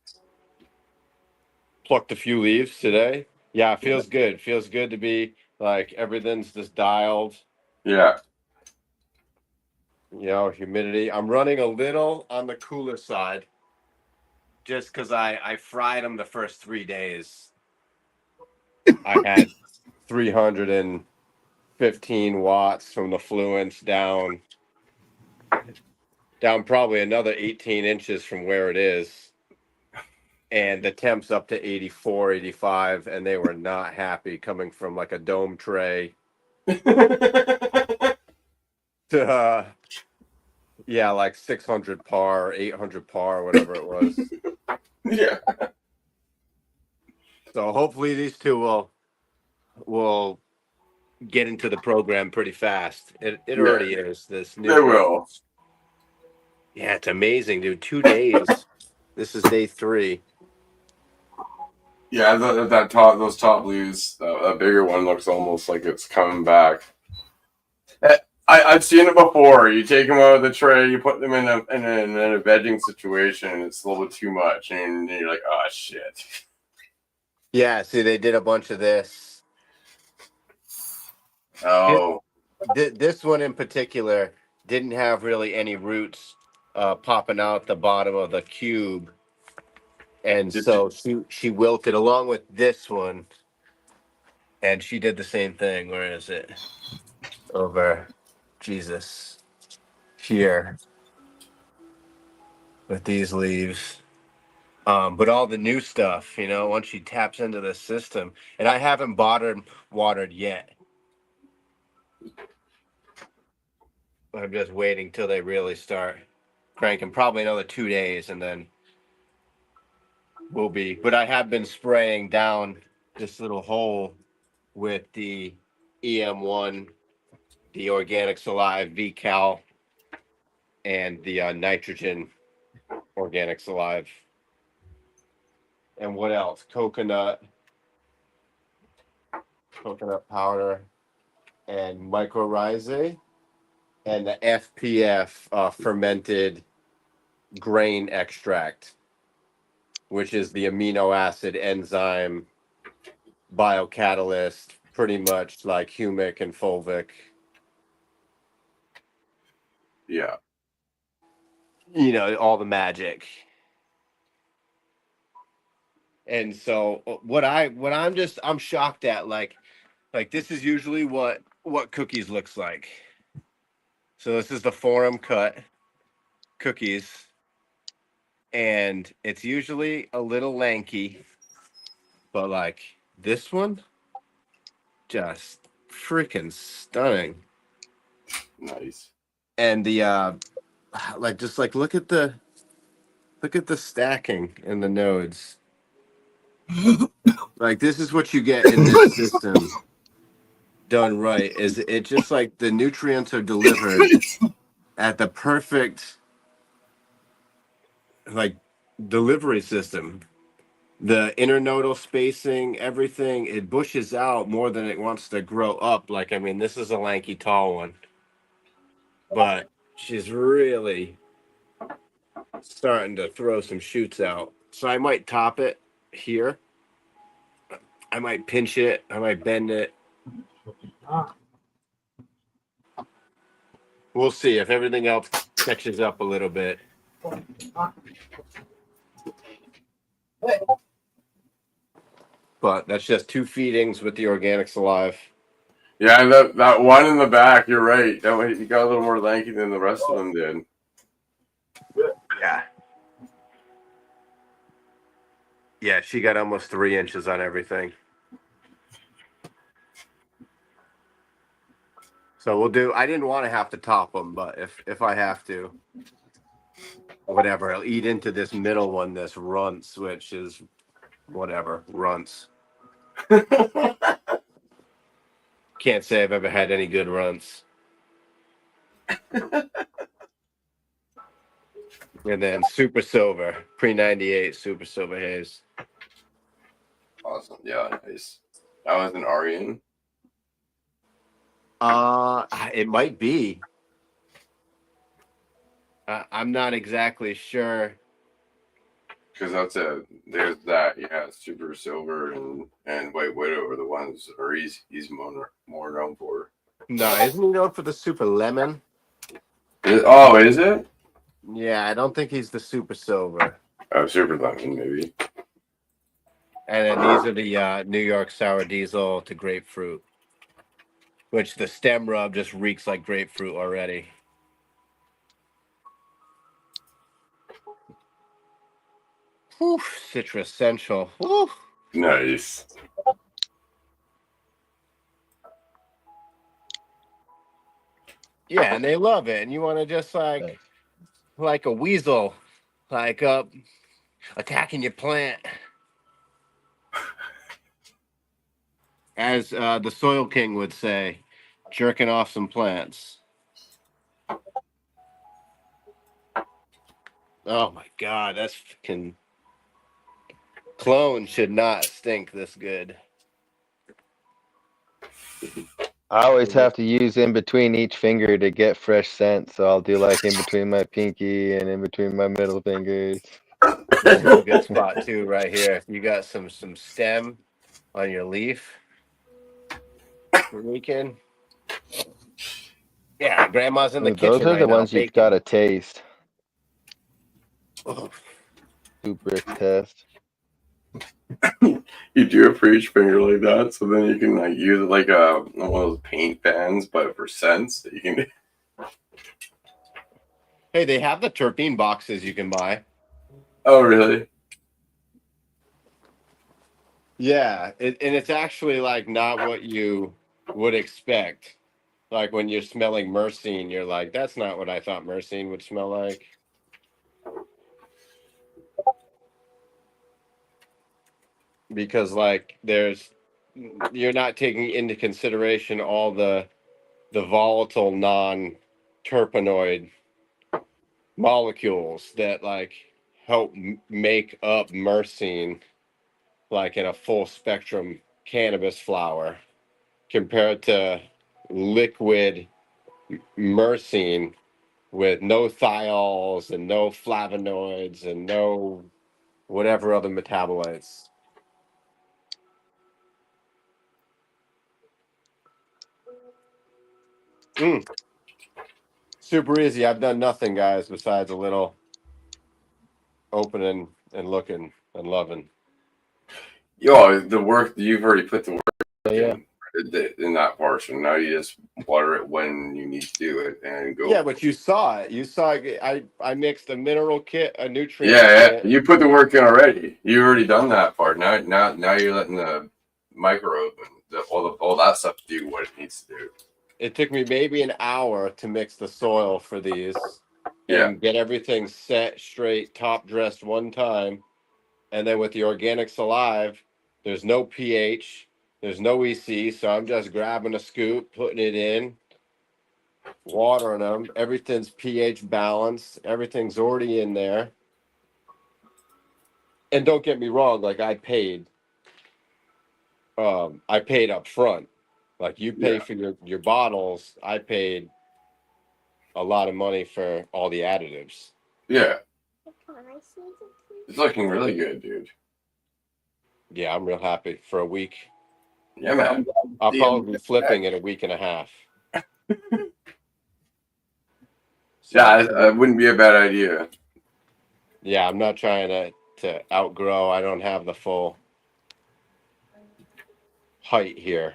Plucked a few leaves today. Yeah, it feels good. It feels good to be like everything's just dialed. Yeah. You know, humidity. I'm running a little on the cooler side just because I fried them the first 3 days. I had 315 watts from the fluence down. down probably another 18 inches from where it is. And the temp's up to 84, 85, and they were not happy coming from like a dome tray to, yeah, like 600 par, 800 par, whatever it was. Yeah. So hopefully these two will get into the program pretty fast. It Yeah. already is. This new They will. Yeah, it's amazing, dude. 2 days. This is day 3. Yeah, those top leaves, that bigger one looks almost like it's coming back. I've seen it before. You take them out of the tray, you put them in a vegging situation. It's a little bit too much, and you're like, oh shit. Yeah, see, they did a bunch of this. Oh, This one in particular didn't have really any roots popping out the bottom of the cube, and so she wilted along with this one, and she did the same thing. Where is it? Over, Jesus, here with these leaves. But all the new stuff, once she taps into the system, and I haven't watered yet. I'm just waiting till they really start cranking. Probably another 2 days, and then we'll be. But I have been spraying down this little hole with the EM1, the Organic Salive VCal, and the nitrogen Organic Salive. And what else? Coconut powder, and mycorrhizae, and the FPF fermented grain extract, which is the amino acid enzyme biocatalyst, pretty much like humic and fulvic. yeah. All the magic. And so I'm shocked at, like this is usually what cookies looks like. So this is the forum cut cookies, and it's usually a little lanky, but like this one, just freaking stunning. Nice. And the look at the stacking in the nodes. Like, this is what you get in this system done right. Is it just like the nutrients are delivered at the perfect delivery system. The internodal spacing, everything, it bushes out more than it wants to grow up. Like, I mean, this is a lanky, tall one, but she's really starting to throw some shoots out. So I might top it here. I might pinch it. I might bend it. We'll see if everything else catches up a little bit. But that's just 2 feedings with the Organic Salive. Yeah, that one in the back, you're right. That way you got a little more lanky than the rest of them did. Yeah. Yeah, she got almost 3 inches on everything. So we'll do. I didn't want to have to top them, but if I have to, whatever. I'll eat into this middle one, this runts, which is whatever runts. Can't say I've ever had any good runts. And then Super Silver, pre-98 Super Silver Haze. Awesome. Yeah, nice. That was an Arian. It might be. I'm not exactly sure. Because there's that, yeah, Super Silver and White Widow are the ones, or he's more known for. No, isn't he known for the Super Lemon? Is it? Yeah, I don't think he's the Super Silver. Oh, Super Lemon, maybe. And then these are the New York Sour Diesel to grapefruit, which the stem rub just reeks like grapefruit already. Whew, Citrus Central. Whew. Nice. Yeah, and they love it. And you want to just like a weasel, like attacking your plant. As the Soil King would say, jerking off some plants. Oh my God, that's fucking clone should not stink this good. I always have to use in between each finger to get fresh scent, so I'll do like in between my pinky and in between my middle fingers. This is a good spot too, right here. You got some stem on your leaf. Weekend. Yeah, grandma's in the Ooh, kitchen those are right the now ones you've baking. got to taste. Oh, 2-brick test. You do it for each finger like that, so then you can like use it like one of those paint pans, but for scents that you can. hey, they have the terpene boxes you can buy. Oh, really? Yeah, and it's actually like not what you would expect. Like when you're smelling myrcene, you're like, that's not what I thought myrcene would smell like. Because like you're not taking into consideration all the volatile non-terpenoid molecules that like help make up myrcene, like in a full spectrum cannabis flower, compared to liquid myrcene with no thiols and no flavonoids and no whatever other metabolites. Super easy. I've done nothing, guys, besides a little opening and looking and loving. Yo, the work you've already put the work Yeah. in that portion. Now you just water it when you need to do it and go. Yeah, but you saw it. You saw it. I mixed a mineral kit, a nutrient Yeah, kit. you put the work in already. You already done that part. Now you're letting the microbe and all that stuff do what it needs to do. It took me maybe an hour to mix the soil for these Yeah. and get everything set straight, top dressed one time. And then with the organic salive, there's no pH, there's no EC. So I'm just grabbing a scoop, putting it in, watering them. Everything's pH balanced. Everything's already in there. And don't get me wrong, like I paid up front. Like you pay for your bottles, I paid a lot of money for all the additives. Yeah. It's looking really good, dude. Yeah, I'm real happy for a week. Yeah, man. I'll probably be flipping in a week and a half. Yeah, that wouldn't be a bad idea. Yeah, I'm not trying to outgrow. I don't have the full height here.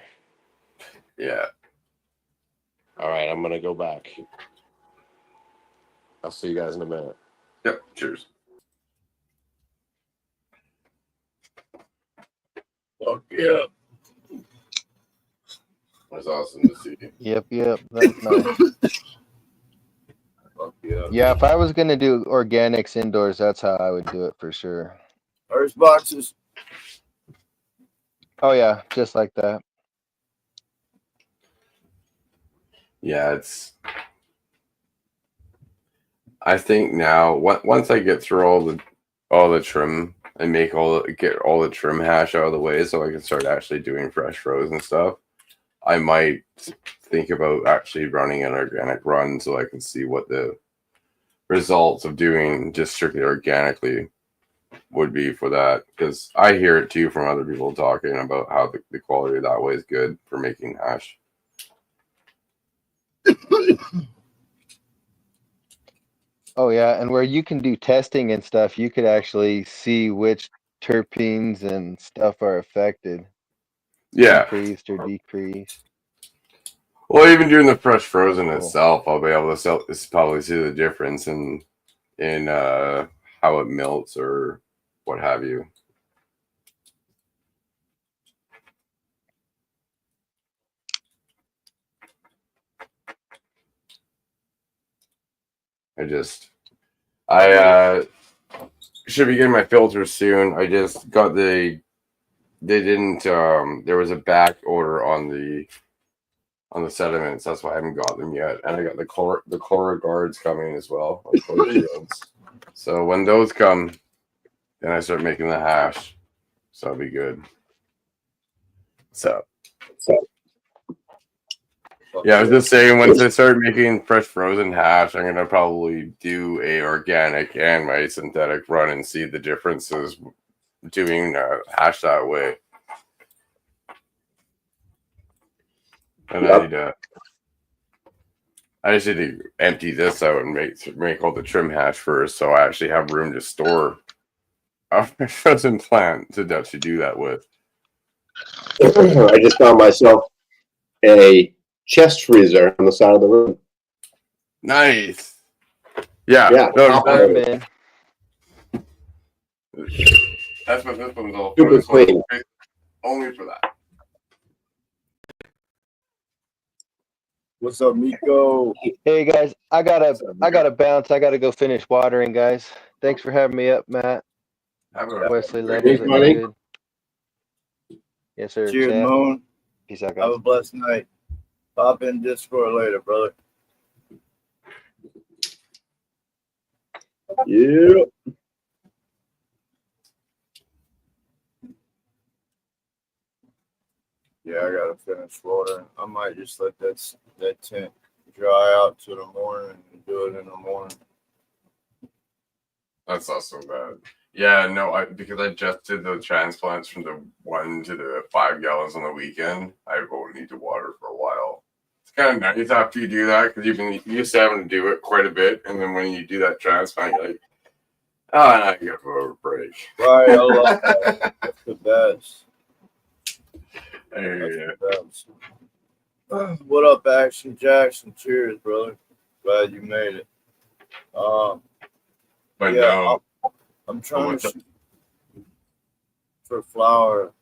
Yeah. All right, I'm going to go back. I'll see you guys in a minute. Yep. Cheers. Fuck yeah. That's awesome to see. Yep. That's nice. Fuck yeah. Yeah, if I was gonna do organics indoors, that's how I would do it for sure. First boxes. Oh yeah, just like that. Yeah, I think now once I get through all the trim and get all the trim hash out of the way, so I can start actually doing fresh frozen stuff, I might think about actually running an organic run so I can see what the results of doing just strictly organically would be for that, because I hear it too from other people talking about how the quality of that way is good for making hash. Oh yeah, and where you can do testing and stuff, you could actually see which terpenes and stuff are affected. Yeah. Increased or decreased. Well, even doing the fresh frozen Cool. itself, I'll be able to probably see the difference in how it melts or what have you. I should be getting my filters soon. I just got they didn't there was a back order on the sediments. That's why I haven't got them yet. And I got the Chlora guards coming as well. So when those come, then I start making the hash. So it'll be good. So yeah, I was just saying, once I start making fresh frozen hash, I'm gonna probably do a organic and my synthetic run and see the differences doing hash that way. And I just need to empty this out and make all the trim hash first, so I actually have room to store a frozen plant to actually do that with. I just found myself a chest freezer on the side of the room. Nice. Yeah. No, man. That's what this one's all super for. clean. Only for that. What's up, Miko? Hey guys, I gotta bounce. I gotta go finish watering, guys. Thanks for having me up, Matt. Wesley Leonard. Good. Yes, sir. Cheers, Chat. Moon. Peace out, guys. Have a blessed night. Pop in Discord later, brother. Yeah. Yeah, I gotta finish watering. I might just let that tent dry out to the morning and do it in the morning. That's not so bad. Yeah, no, because I just did the transplants from the 1 to the 5 gallons on the weekend. I won't need to water for a while. It's kind of nice after you do that, because you've been used to having to do it quite a bit, and then when you do that transplant, you're like, oh, now you got a break. Right, I love that. That's the best. I hear you. That's the best. What up, Action Jackson? Cheers, brother. Glad you made it. But yeah, no. I'm trying to shoot for flower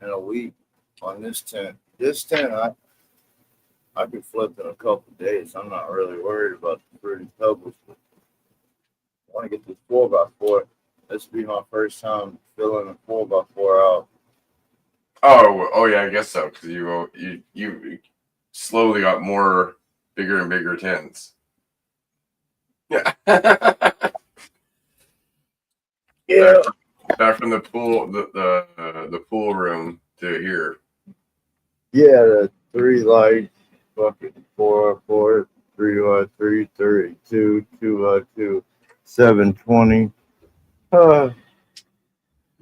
in a week on this tent. This tent, I could flip in a couple of days. I'm not really worried about the fruity pebbles. I want to get this 4x4. This will be my first time filling a 4x4 out. Oh yeah, I guess so, because you slowly got more bigger and bigger tents. Yeah. Yeah. Back from the pool, the pool room to here. Yeah, the 3 lights, fucking 4x4, 3x3, 32, 2x2, 720.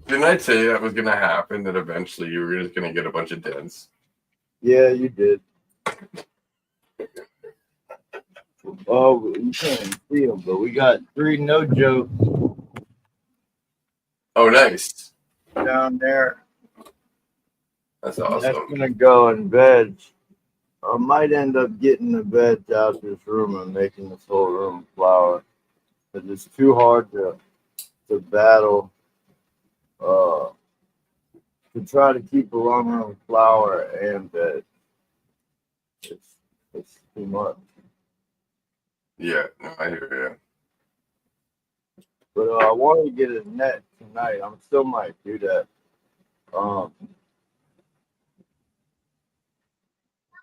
Didn't I tell you that was gonna happen? That eventually you were just gonna get a bunch of dents. Yeah, you did. Oh, you can't see them, but we got 3 no jokes Oh, nice. down there. That's awesome. That's gonna go in beds. I might end up getting the beds out this room and making this whole room flower. Because it's too hard to battle. To try to keep a long room flower and bed. It's too much. Yeah, no, I hear you. But I wanted to get a net tonight. I still might do that.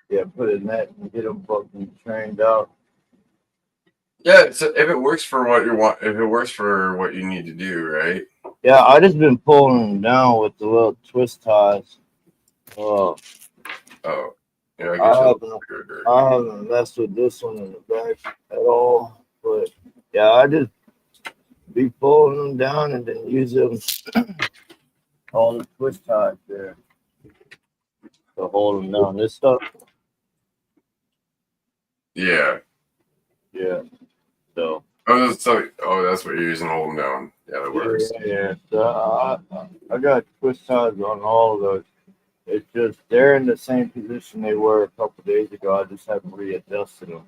Yeah, put a net and get them fucking trained out. Yeah, so if it works for what you want, if it works for what you need to do, right? Yeah, I just been pulling them down with the little twist ties. Oh, yeah, I haven't messed with this one in the back at all. But yeah, I just be pulling them down and then use them all the twist ties there to hold them down. This stuff. Yeah. Yeah. So. That's what you're using to hold them down. Yeah, that works. Yeah. So I got twist ties on all of those. It's just they're in the same position they were a couple of days ago. I just haven't readjusted them.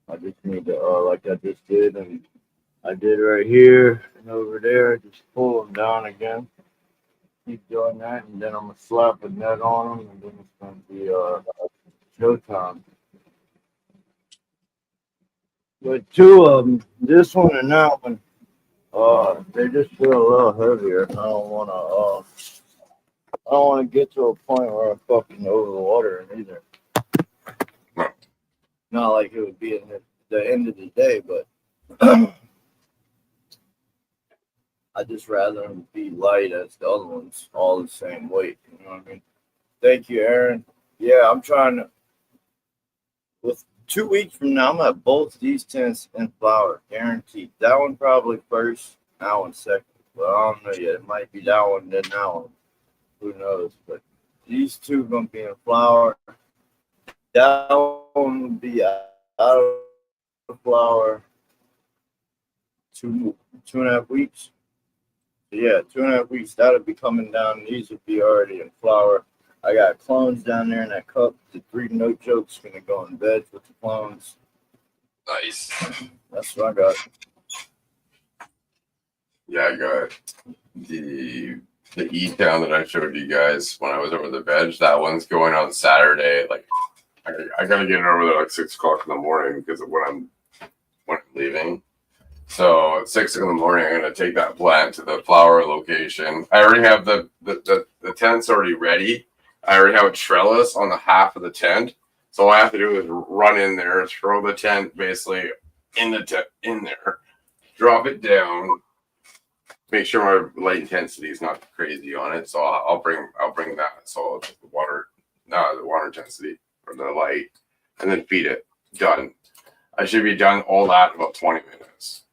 I just need to, like I just did, and I did right here and over there. Just pull them down again. Keep doing that, and then I'm gonna slap a net on them, and then it's gonna be showtime. But two of them, this one and that one, they just feel a little heavier. And I don't wanna get to a point where I'm fucking overwater them either. Not like it would be at the end of the day, but I just rather them be light as the other ones, all the same weight. You know what I mean? Thank you, Aaron. Yeah, I'm trying to. With 2 weeks from now, I'm gonna have both these tents in flower, guaranteed. That one probably first, that one second. But I don't know yet. It might be that one, then that one. Who knows? But these two gonna be in flower. That one will be out of flower 2.5 weeks. Yeah, 2.5 weeks. That'll be coming down. These will be already in flower. I got clones down there in that cup. The 3 note jokes gonna go in bed with the clones. Nice. That's what I got. Yeah, I got the E-Town that I showed you guys when I was over the veg. That one's going on Saturday. Like, I gotta get it over there like 6 o'clock in the morning because of when I'm leaving. So at 6 in the morning, I'm gonna take that plant to the flower location. I already have the tent's already ready. I already have a trellis on the half of the tent. So all I have to do is run in there, throw the tent basically in there, drop it down, make sure my light intensity is not crazy on it. So I'll bring that. So the water intensity or the light, and then feed it. Done. I should be done all that in about 20 minutes.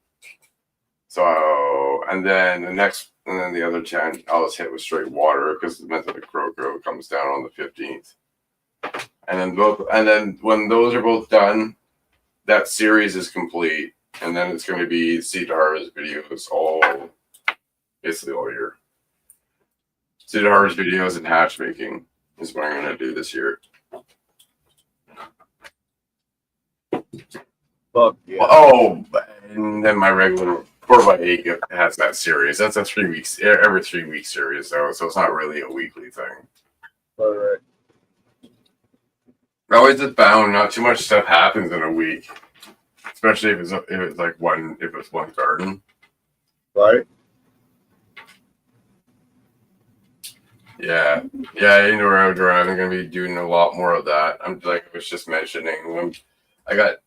So and then the other 10, I'll just hit with straight water because the method of Croco comes down on the 15th. And then when those are both done, that series is complete. And then it's going to be seed to harvest videos basically all year. Seed to harvest videos and hatch making is what I'm going to do this year. Fuck yeah. Oh, and then my regular 4x8 has that series. That's a 3 weeks, every 3 week series, though, so it's not really a weekly thing. All right. I always just found not too much stuff happens in a week, especially if it's one garden. Right. Yeah, indoor outdoor. I'm gonna be doing a lot more of that. I'm like I was just mentioning. I got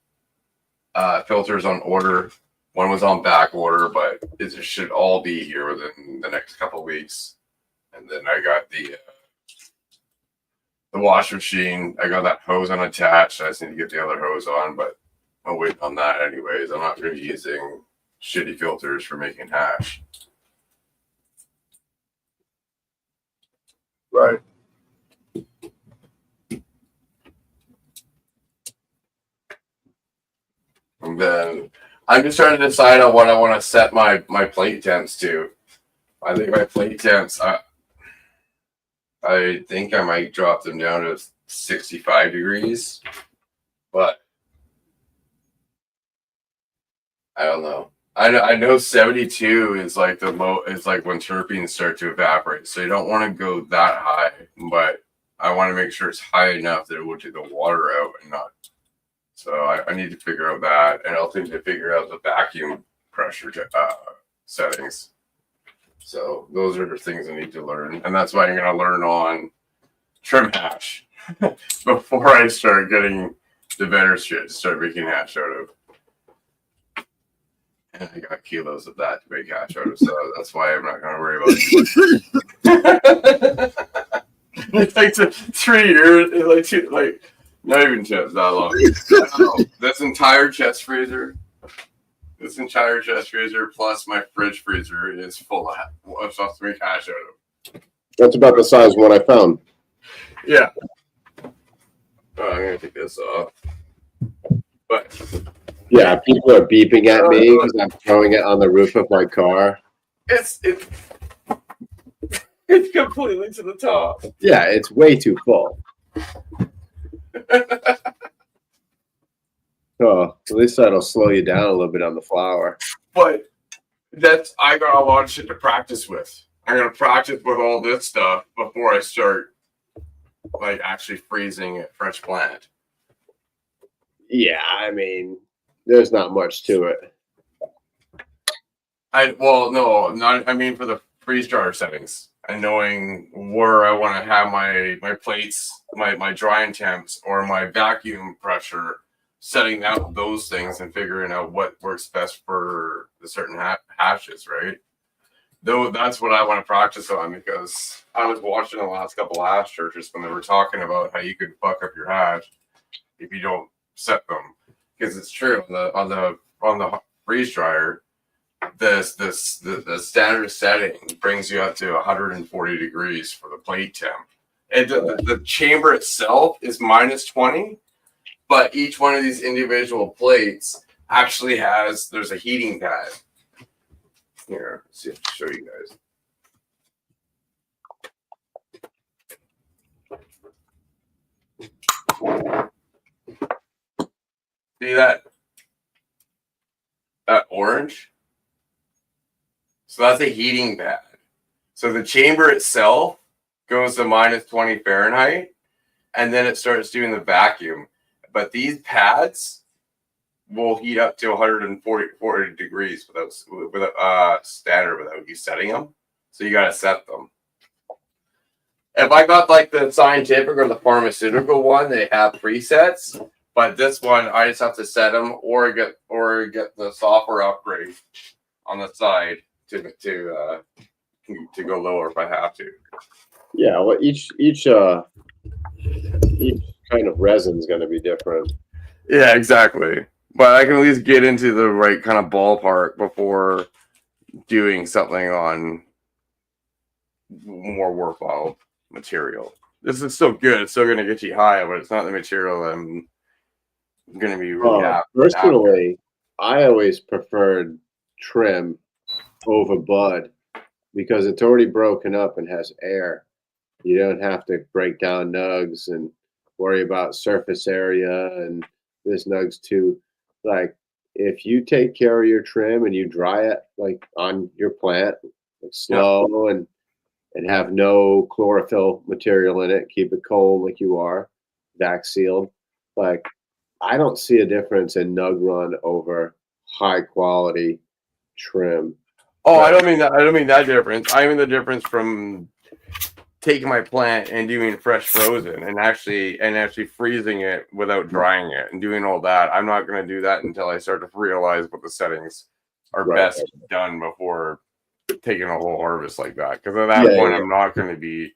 filters on order. One was on back order, but it should all be here within the next couple of weeks. And then I got the wash machine. I got that hose unattached. I just need to get the other hose on, but I'll wait on that anyways. I'm not going to be using shitty filters for making hash. Right. And then I'm just trying to decide on what I want to set my plate temps to. I think my plate temps, I think I might drop them down to 65 degrees, but I don't know. I know 72 is like the low. It's like when terpenes start to evaporate, so you don't want to go that high. But I want to make sure it's high enough that it will take the water out and not. So I need to figure out that, and I'll need to figure out the vacuum pressure settings. So those are the things I need to learn, and that's why I'm going to learn on trim hash before I start getting the better shit to start making hash out of. And I got kilos of that to make hash out of, so that's why I'm not going to worry about it. It takes 3 years, not even that long. I don't know. This entire chest freezer plus my fridge freezer is full of stuff to make hash out of. That's about the size of one I found. Yeah. Oh, I'm gonna take this off. But yeah, people are beeping at me because I'm throwing it on the roof of my car. It's completely to the top. Yeah, it's way too full. Oh, at least that'll slow you down a little bit on the flower. But I got a lot of shit to practice with. I'm gonna practice with all this stuff before I start like actually freezing it fresh plant. Yeah, I mean, there's not much to it. I mean for the freeze dryer settings and knowing where I want to have my plates, my drying temps, or my vacuum pressure, setting out those things and figuring out what works best for the certain hashes, right? Though that's what I want to practice on, because I was watching the last couple hash churches when they were talking about how you could fuck up your hash if you don't set them, because it's true on the freeze dryer. The standard setting brings you up to 140 degrees for the plate temp. And the chamber itself is minus 20, but each one of these individual plates actually there's a heating pad. Here, let's see if I can show you guys. See that orange? So that's a heating pad. So the chamber itself goes to minus 20 Fahrenheit, and then it starts doing the vacuum. But these pads will heat up to 140 degrees without standard without you setting them. So you gotta set them. If I got like the scientific or the pharmaceutical one, they have presets. But this one, I just have to set them or get the software upgrade on the side to go lower if I have to. Yeah, well, each kind of resin is going to be different. Yeah, exactly. But I can at least get into the right kind of ballpark before doing something on more worthwhile material. This is still good. It's still going to get you high, but it's not the material that I'm going to be really happy. Personally, I always preferred trim over bud because it's already broken up and has air. You don't have to break down nugs and worry about surface area and this nugs too. Like if you take care of your trim and you dry it like on your plant, like slow and have no chlorophyll material in it, keep it cold like you are, vac sealed. Like I don't see a difference in nug run over high quality trim. Oh, I don't mean that difference. I mean the difference from taking my plant and doing fresh frozen and actually freezing it without drying it and doing all that. I'm not going to do that until I start to realize what the settings are best done before taking a whole harvest like that. Because at that point, I'm not going to be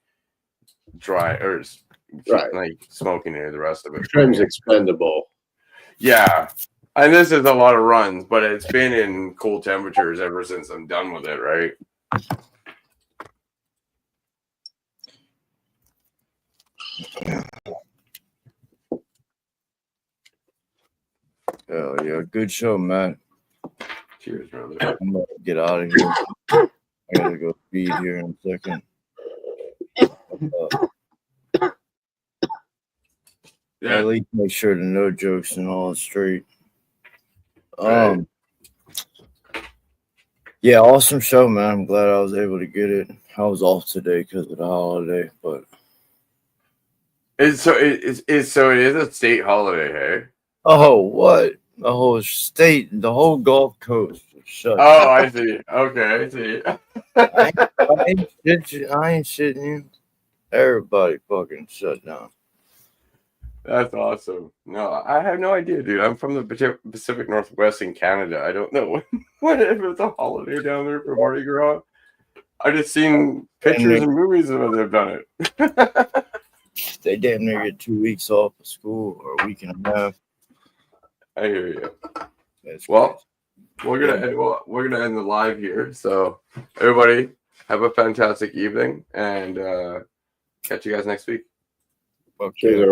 dry or like smoking any of the rest of it. Trim's expendable. Yeah. And this is a lot of runs, but it's been in cold temperatures ever since I'm done with it, right? Hell yeah, good show, Matt. Cheers, brother. I'm gonna get out of here. I gotta go feed here in a second. Yeah. At least make sure the no jokes and all is straight. Yeah, awesome show, man. I'm glad I was able to get it. I was off today because of the holiday, but It is a state holiday, hey? oh, what? The whole state, the whole Gulf Coast was shut down. Oh, I see. Okay, I see. I ain't shitting you. Everybody fucking shut down. That's awesome. No, I have no idea, dude. I'm from the Pacific Northwest in Canada. I don't know what if it's a holiday down there for Mardi Gras. I just seen pictures and movies of when they've done it. They damn near get 2 weeks off of school or a week and a half. I hear you. That's well, we're gonna end the live here. So everybody have a fantastic evening and catch you guys next week. Okay.